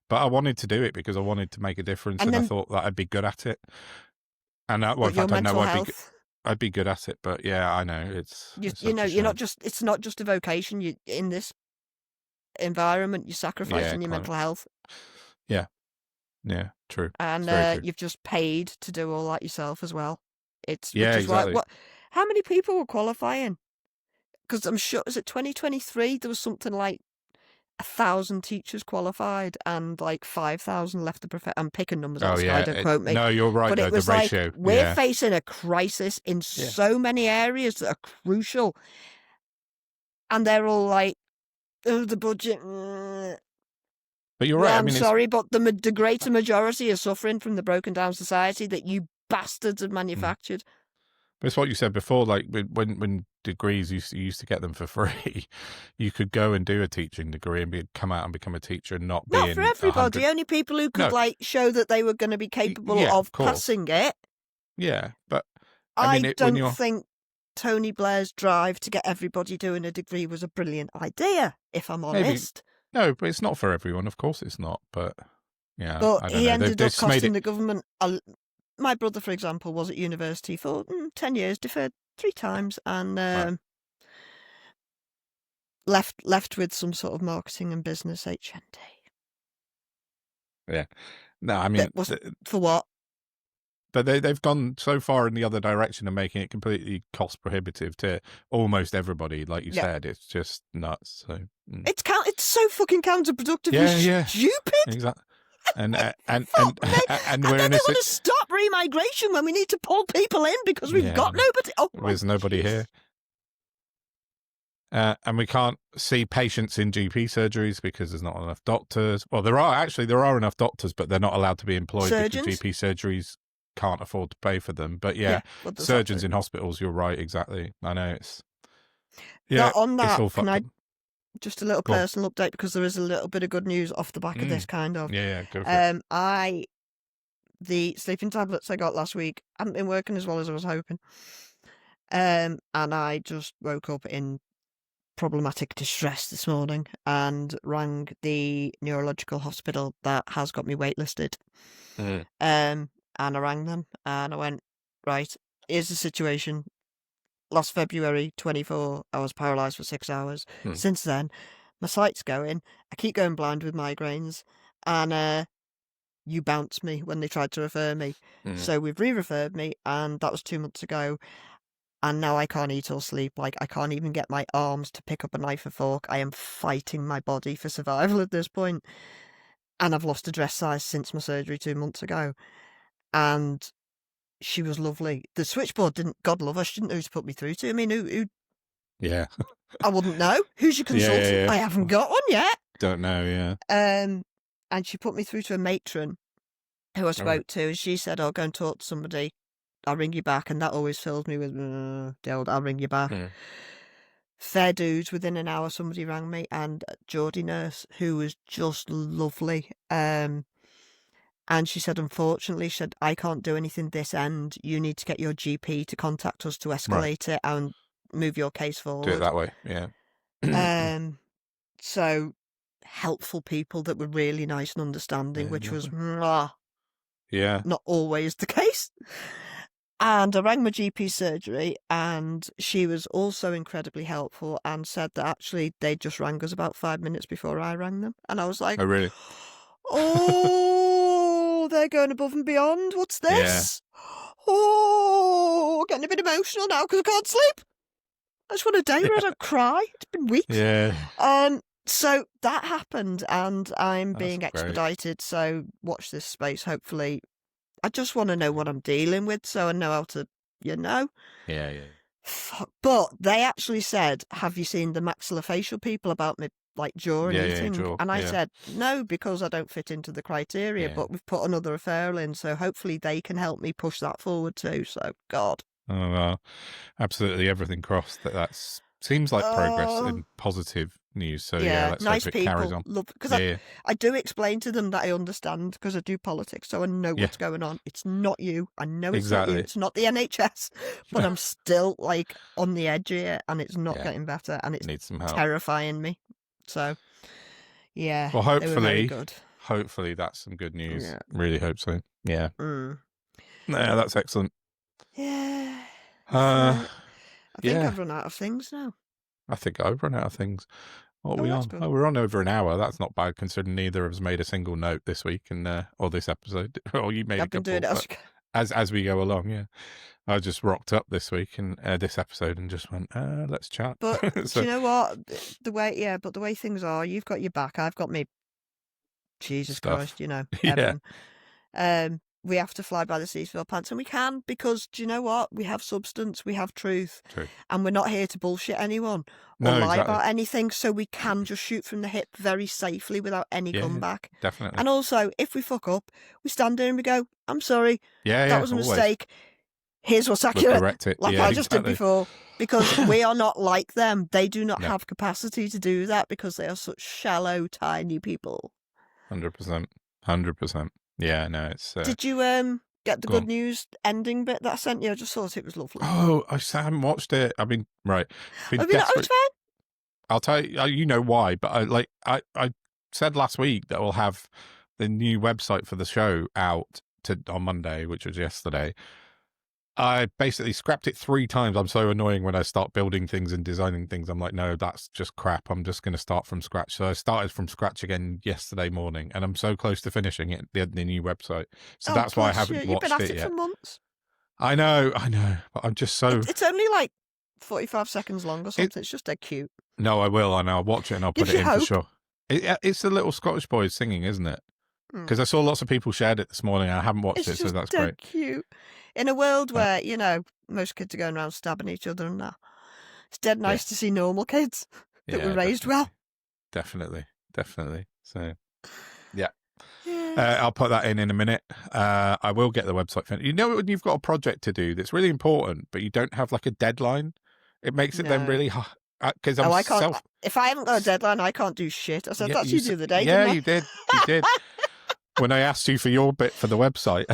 But I wanted to do it because I wanted to make a difference, and I thought that I'd be good at it. And in fact, I know I'd be good at it. But yeah, I know you're not just. It's not just a vocation. You in this environment, you're sacrificing your mental health. Yeah, true. And you've just paid to do all that yourself as well. Exactly. How many people were qualifying? Because I'm sure, was it 2023? There was something like 1,000 teachers qualified and like 5,000 left the profession. I'm picking numbers out of the sky, don't quote me. No, you're right. But it was the ratio. Like, we're facing a crisis in so many areas that are crucial. And they're all like, oh, the budget. But you're right. Yeah, I'm sorry, but the greater majority are suffering from the broken down society that you bastards have manufactured. It's what you said before, like when degrees you used to get them for free, you could go and do a teaching degree and come out and become a teacher and not Not being for everybody. 100. Only people who could No. show that they were going to be capable Yeah, of of course. passing it. Yeah, but I mean, don't think Tony Blair's drive to get everybody doing a degree was a brilliant idea, if I'm honest. No, but it's not for everyone. Of course it's not. But yeah, But I don't he know. ended They've up just made costing it. the government. My brother, for example, was at university for 10 years, deferred 3 times, and Right. left with some sort of marketing and business HND. Yeah. No, I mean, For what? But they've gone so far in the other direction of making it completely cost prohibitive to almost everybody. Like you said, it's just nuts. So it's so fucking counterproductive. Yeah, Stupid. Exactly. And and we're then in they want to stop remigration when we need to pull people in because we've got nobody. Oh, there's nobody here. And we can't see patients in GP surgeries because there's not enough doctors. Well, there are enough doctors, but they're not allowed to be employed Surgeons? because GP surgeries can't afford to pay for them. But surgeons in hospitals, you're right, exactly. I know it's... Yeah, now, on that, it's all fucked up. Just a little personal update, because there is a little bit of good news off the back of this, kind of. Yeah, go for it. The sleeping tablets I got last week haven't been working as well as I was hoping. And I just woke up in problematic distress this morning and rang the neurological hospital that has got me waitlisted. And I rang them and I went, right, here's the situation. Last February 24, I was paralysed for 6 hours. Since then, my sight's going. I keep going blind with migraines. And you bounced me when they tried to refer me. So we've re-referred me, and that was 2 months ago. And now I can't eat or sleep. Like, I can't even get my arms to pick up a knife or fork. I am fighting my body for survival at this point. And I've lost a dress size since my surgery 2 months ago. And she was lovely. The switchboard didn't, God love her, she didn't know who to put me through to. I mean, who Yeah. I wouldn't know. Who's your consultant? Yeah. I haven't got one yet. Don't know, yeah. And she put me through to a matron who I spoke to, and she said, I'll go and talk to somebody. I'll ring you back. And that always fills me with, the old, I'll ring you back. Fair dues, within an hour, somebody rang me, and Geordie nurse, who was just lovely. And she said, unfortunately, I can't do anything this end. You need to get your GP to contact us to escalate it and move your case forward. Do it that way, yeah. So helpful people that were really nice and understanding, which was not always the case. And I rang my GP surgery, and she was also incredibly helpful and said that actually they just rang us about 5 minutes before I rang them. And I was like, oh, really? Oh, they're going above and beyond. What's this? Oh, getting a bit emotional now because I can't sleep. I just want a day where I don't cry. It's been weeks. Yeah. So that happened, and I'm That's being great. expedited. So watch this space. Hopefully, I just want to know what I'm dealing with, so I know how to, Yeah. But they actually said, "Have you seen the maxillofacial people about me, like jaw and eating?" jaw, and I said, "No, because I don't fit into the criteria." Yeah. But we've put another referral in, so hopefully they can help me push that forward too. So God. Oh, well, absolutely everything crossed. That seems like progress and positive news. So let's nice hope it carries people. on. Love, because I do explain to them that I understand, because I do politics, so I know what's going on. It's not you. I know it's not you. It's not the NHS, but I'm still like on the edge here, and it's not getting better, and it's needs some help. terrifying me. So yeah. Well, hopefully, good. Hopefully that's some good news. Yeah. Really hope so. Yeah. Yeah, that's excellent. Yeah. I think I've run out of things now. I think I've run out of things. What are we on? Good. Oh, we're on over an hour. That's not bad, considering neither of us made a single note this week or this episode. Or you made a couple. Been doing it as we go along. Yeah, I just rocked up this week and this episode and just went, let's chat. But do you know what? The way things are, you've got your back. I've got me. Jesus Christ, heaven. We have to fly by the seat of our pants, and we can, because do you know what? We have substance, we have truth, and we're not here to bullshit anyone or lie about anything, so we can just shoot from the hip very safely without any comeback. Definitely. And also, if we fuck up, we stand there and we go, I'm sorry, that was a mistake. Here's what's We'll accurate, correct it. like Yeah, I just did exactly. before, because we are not like them. They do not No. have capacity to do that because they are such shallow, tiny people. 100%. 100%. Yeah, no, it's... Did you get the go good on. news ending bit that I sent you? I just thought it was lovely. Oh, I haven't watched it. I mean, right. Been Have you not? Oh, desperate. it's fine. I'll tell you, you know why, but I said last week that we'll have the new website for the show out on Monday, which was yesterday. I basically scrapped it 3 times. I'm so annoying when I start building things and designing things. I'm like, no, that's just crap. I'm just going to start from scratch. So I started from scratch again yesterday morning, and I'm so close to finishing it, the new website. So that's why I haven't You've been watched at it it yet. for months. I know, but I'm just so... It's only like 45 seconds long or something. It's just dead cute. No, I will, and I'll watch it and I'll put Gives it you in for hope. sure. It's the little Scottish boys singing, isn't it? Because I saw lots of people shared it this morning. And I haven't watched it, so that's dead great. Cute. In a world where, you know, most kids are going around stabbing each other and that, it's dead nice to see normal kids that were raised well. Definitely. So, yeah. I'll put that in a minute. I will get the website finished. You know, when you've got a project to do that's really important, but you don't have like a deadline, it makes it then really hard. Because I can't. If I haven't got a deadline, I can't do shit. I said that to you the other day. Yeah, didn't I? you did. You did. When I asked you for your bit for the website,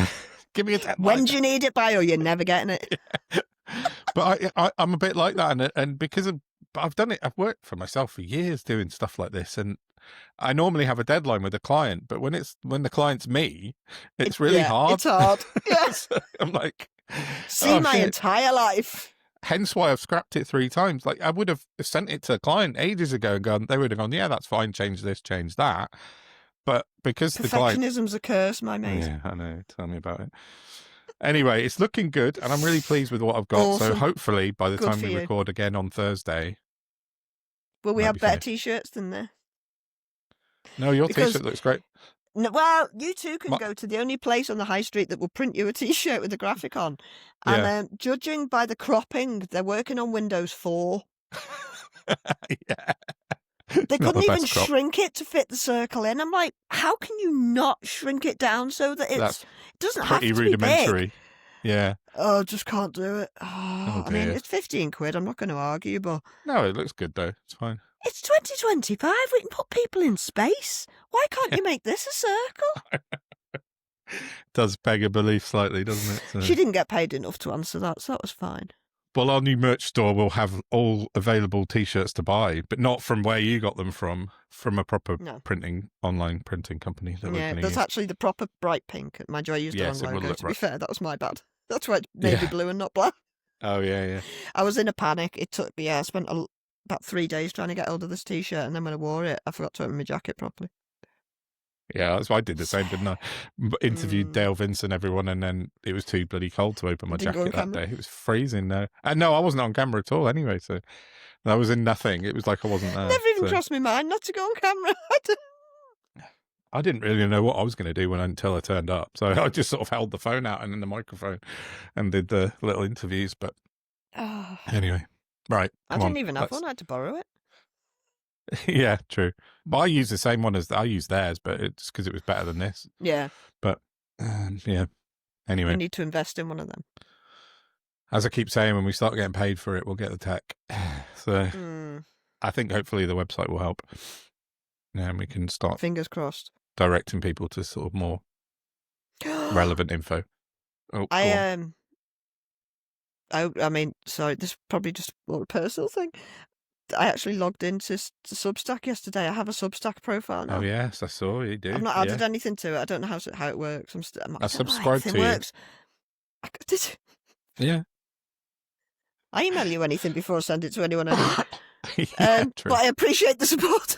give me a deadline. When do you need it by, or you're never getting it? But I'm a bit like that, and because I've done it. I've worked for myself for years doing stuff like this, and I normally have a deadline with a client. But when the client's me, it's really hard. It's hard. Yeah. So I'm like, see my entire life. Hence why I've scrapped it 3 times. Like I would have sent it to a client ages ago and gone, they would have gone, yeah, that's fine. Change this, change that. But because the client... Perfectionism's a curse, my mate. Yeah, I know. Tell me about it. Anyway, it's looking good, and I'm really pleased with what I've got. Awesome. So hopefully, by the Good time for we you. record again on Thursday... Will we have better finished. T-shirts than this? No, your T-shirt looks great. No, well, you two can go to the only place on the high street that will print you a T-shirt with a graphic on. And judging by the cropping, they're working on Windows 4. Yeah. They couldn't even shrink it to fit the circle in. I'm like, how can you not shrink it down so that it doesn't have to be rudimentary. Big? Yeah. Oh, just can't do it. Oh, I mean, it's 15 quid. I'm not going to argue, but... No, it looks good, though. It's fine. It's 2025. We can put people in space. Why can't you make this a circle? It does beg a belief slightly, doesn't it? So... She didn't get paid enough to answer that, so that was fine. Well, our new merch store will have all available T-shirts to buy, but not from where you got them from a proper online printing company. That's actually the proper bright pink. Mind you, I used the wrong logo, to be fair. That was my bad. That's why it's navy blue and not black. Oh, yeah. I was in a panic. It took me, I spent about 3 days trying to get hold of this T-shirt, and then when I wore it, I forgot to open my jacket properly. Yeah, that's why I did the same, didn't I? Interviewed Dale Vince and everyone, and then it was too bloody cold to open my jacket that day. It was freezing now. And no, I wasn't on camera at all anyway, so I was in nothing. It was like I wasn't there. Never even crossed my mind not to go on camera. I didn't really know what I was going to do until I turned up. So I just sort of held the phone out and then the microphone and did the little interviews. But anyway, right. I didn't even have one. I had to borrow it. Yeah, true. But I used the same one as I used theirs, but it's because it was better than this. Yeah. But yeah. Anyway, we need to invest in one of them. As I keep saying, when we start getting paid for it, we'll get the tech. So I think hopefully the website will help. And we can start, fingers crossed, directing people to sort of more relevant info. I mean, sorry, this is probably just more a personal thing. I actually logged into Substack yesterday. I have a Substack profile now. Oh yes, I saw you do. I've not added anything to it. I don't know how it works. I subscribed to works. you. Yeah. I email you anything before I send it to anyone. But I appreciate the support.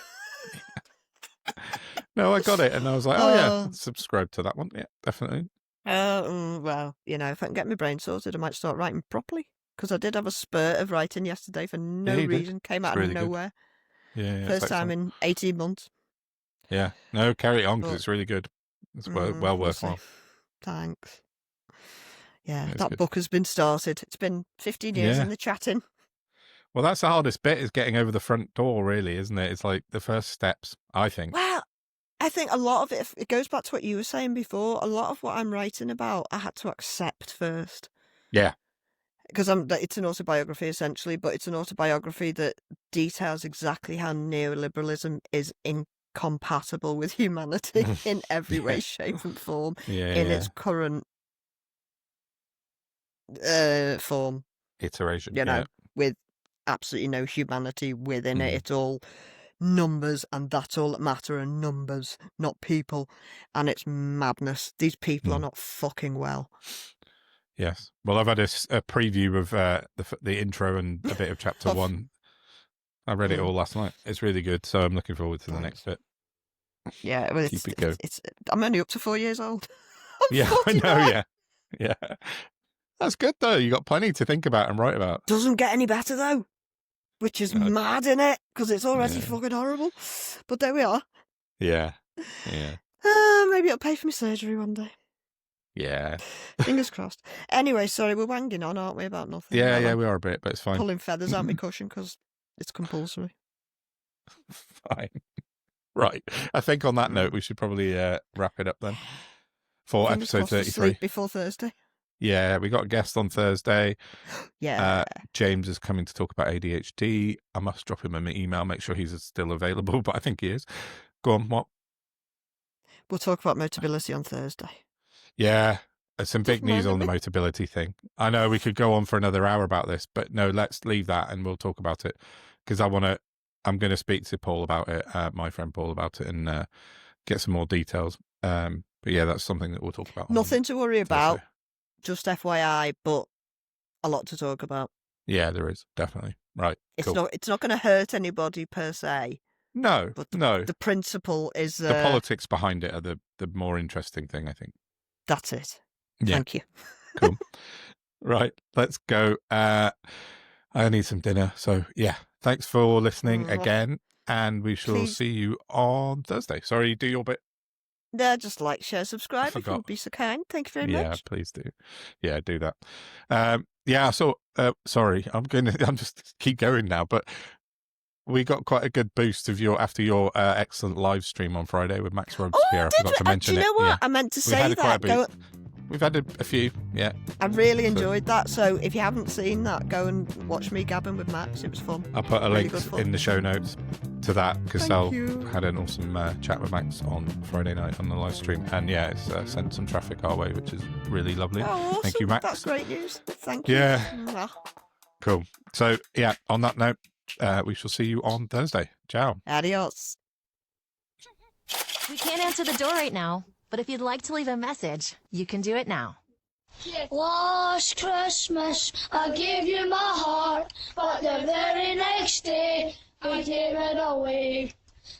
No, I got it, and I was like, oh yeah, subscribe to that one. Yeah, definitely. Well, you know, if I can get my brain sorted, I might start writing properly. Because I did have a spurt of writing yesterday for no reason. Came out of nowhere. Yeah, First time in 18 months. Yeah. No, carry it on because it's really good. It's well worthwhile. Thanks. Yeah, that book has been started. It's been 15 years in the chatting. Well, that's the hardest bit, is getting over the front door, really, isn't it? It's like the first steps, I think. Well, I think a lot of it goes back to what you were saying before. A lot of what I'm writing about, I had to accept first. Yeah. Because it's an autobiography essentially, but it's an autobiography that details exactly how neoliberalism is incompatible with humanity in every way, shape, and form in its current form. Iteration. You know, with absolutely no humanity within it. It's all numbers, and that's all that matter, and numbers, not people. And it's madness. These people are not fucking well. Yes. Well, I've had a preview of the intro and a bit of chapter 1. I read it all last night. It's really good, so I'm looking forward to the next bit. Yeah, well, Keep it going. I'm only up to 4 years old. Yeah, 49. I know. Yeah. That's good though. You got plenty to think about and write about. Doesn't get any better though, which is mad, innit? Because it's already fucking horrible. But there we are. Yeah. Maybe it'll pay for my surgery one day. Yeah. Fingers crossed. Anyway, sorry, we're wanging on, aren't we, about nothing? Yeah, we are a bit, but it's fine. Pulling feathers out my cushion because it's compulsory. Fine. Right. I think on that note, we should probably wrap it up then for Fingers episode crossed 33. Before Thursday. Yeah, we got a guest on Thursday. Yeah. James is coming to talk about ADHD. I must drop him an email, make sure he's still available, but I think he is. Go on, what? We'll talk about Motability on Thursday. Yeah, there's some big news on the Motability thing. I know we could go on for another hour about this, but no, let's leave that and we'll talk about it because I'm going to speak to Paul about it, my friend Paul about it, and get some more details. But yeah, that's something that we'll talk about. Nothing to worry about. Just FYI, but a lot to talk about. Yeah, there is, definitely. Right. It's cool. not going to hurt anybody per se. No, but no. The principle is... the politics behind it are the more interesting thing, I think. That's it. Yeah. Thank you. Cool. Right, let's go. I need some dinner. So, yeah, thanks for listening again, and we shall see you on Thursday. Sorry, do your bit. Yeah, just like, share, subscribe if you would be so kind. Thank you very much. Yeah, please do. Yeah, do that. So, sorry, I'm just keep going now, but we got quite a good boost of after your excellent live stream on Friday with Max Robespierre. I forgot to mention do you know what? Yeah. I meant to say that. We've had a few, yeah. I really enjoyed that. So if you haven't seen that, go and watch me gabbing with Max. It was fun. I'll put a link in the show notes to that because Sal had an awesome chat with Max on Friday night on the live stream. And yeah, it's sent some traffic our way, which is really lovely. Oh, awesome. Thank you, Max. That's great news. Thank you. Yeah. Cool. So yeah, on that note, we shall see you on Thursday. Ciao. Adios. We can't answer the door right now, but if you'd like to leave a message, you can do it now. Last Christmas, I gave you my heart, but the very next day, I gave it away.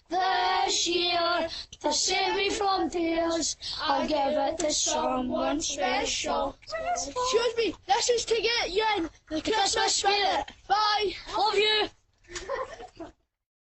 This year, to save me from tears, I give it to someone special. Excuse me, this is to get you in the Christmas spirit. Bye. Love you.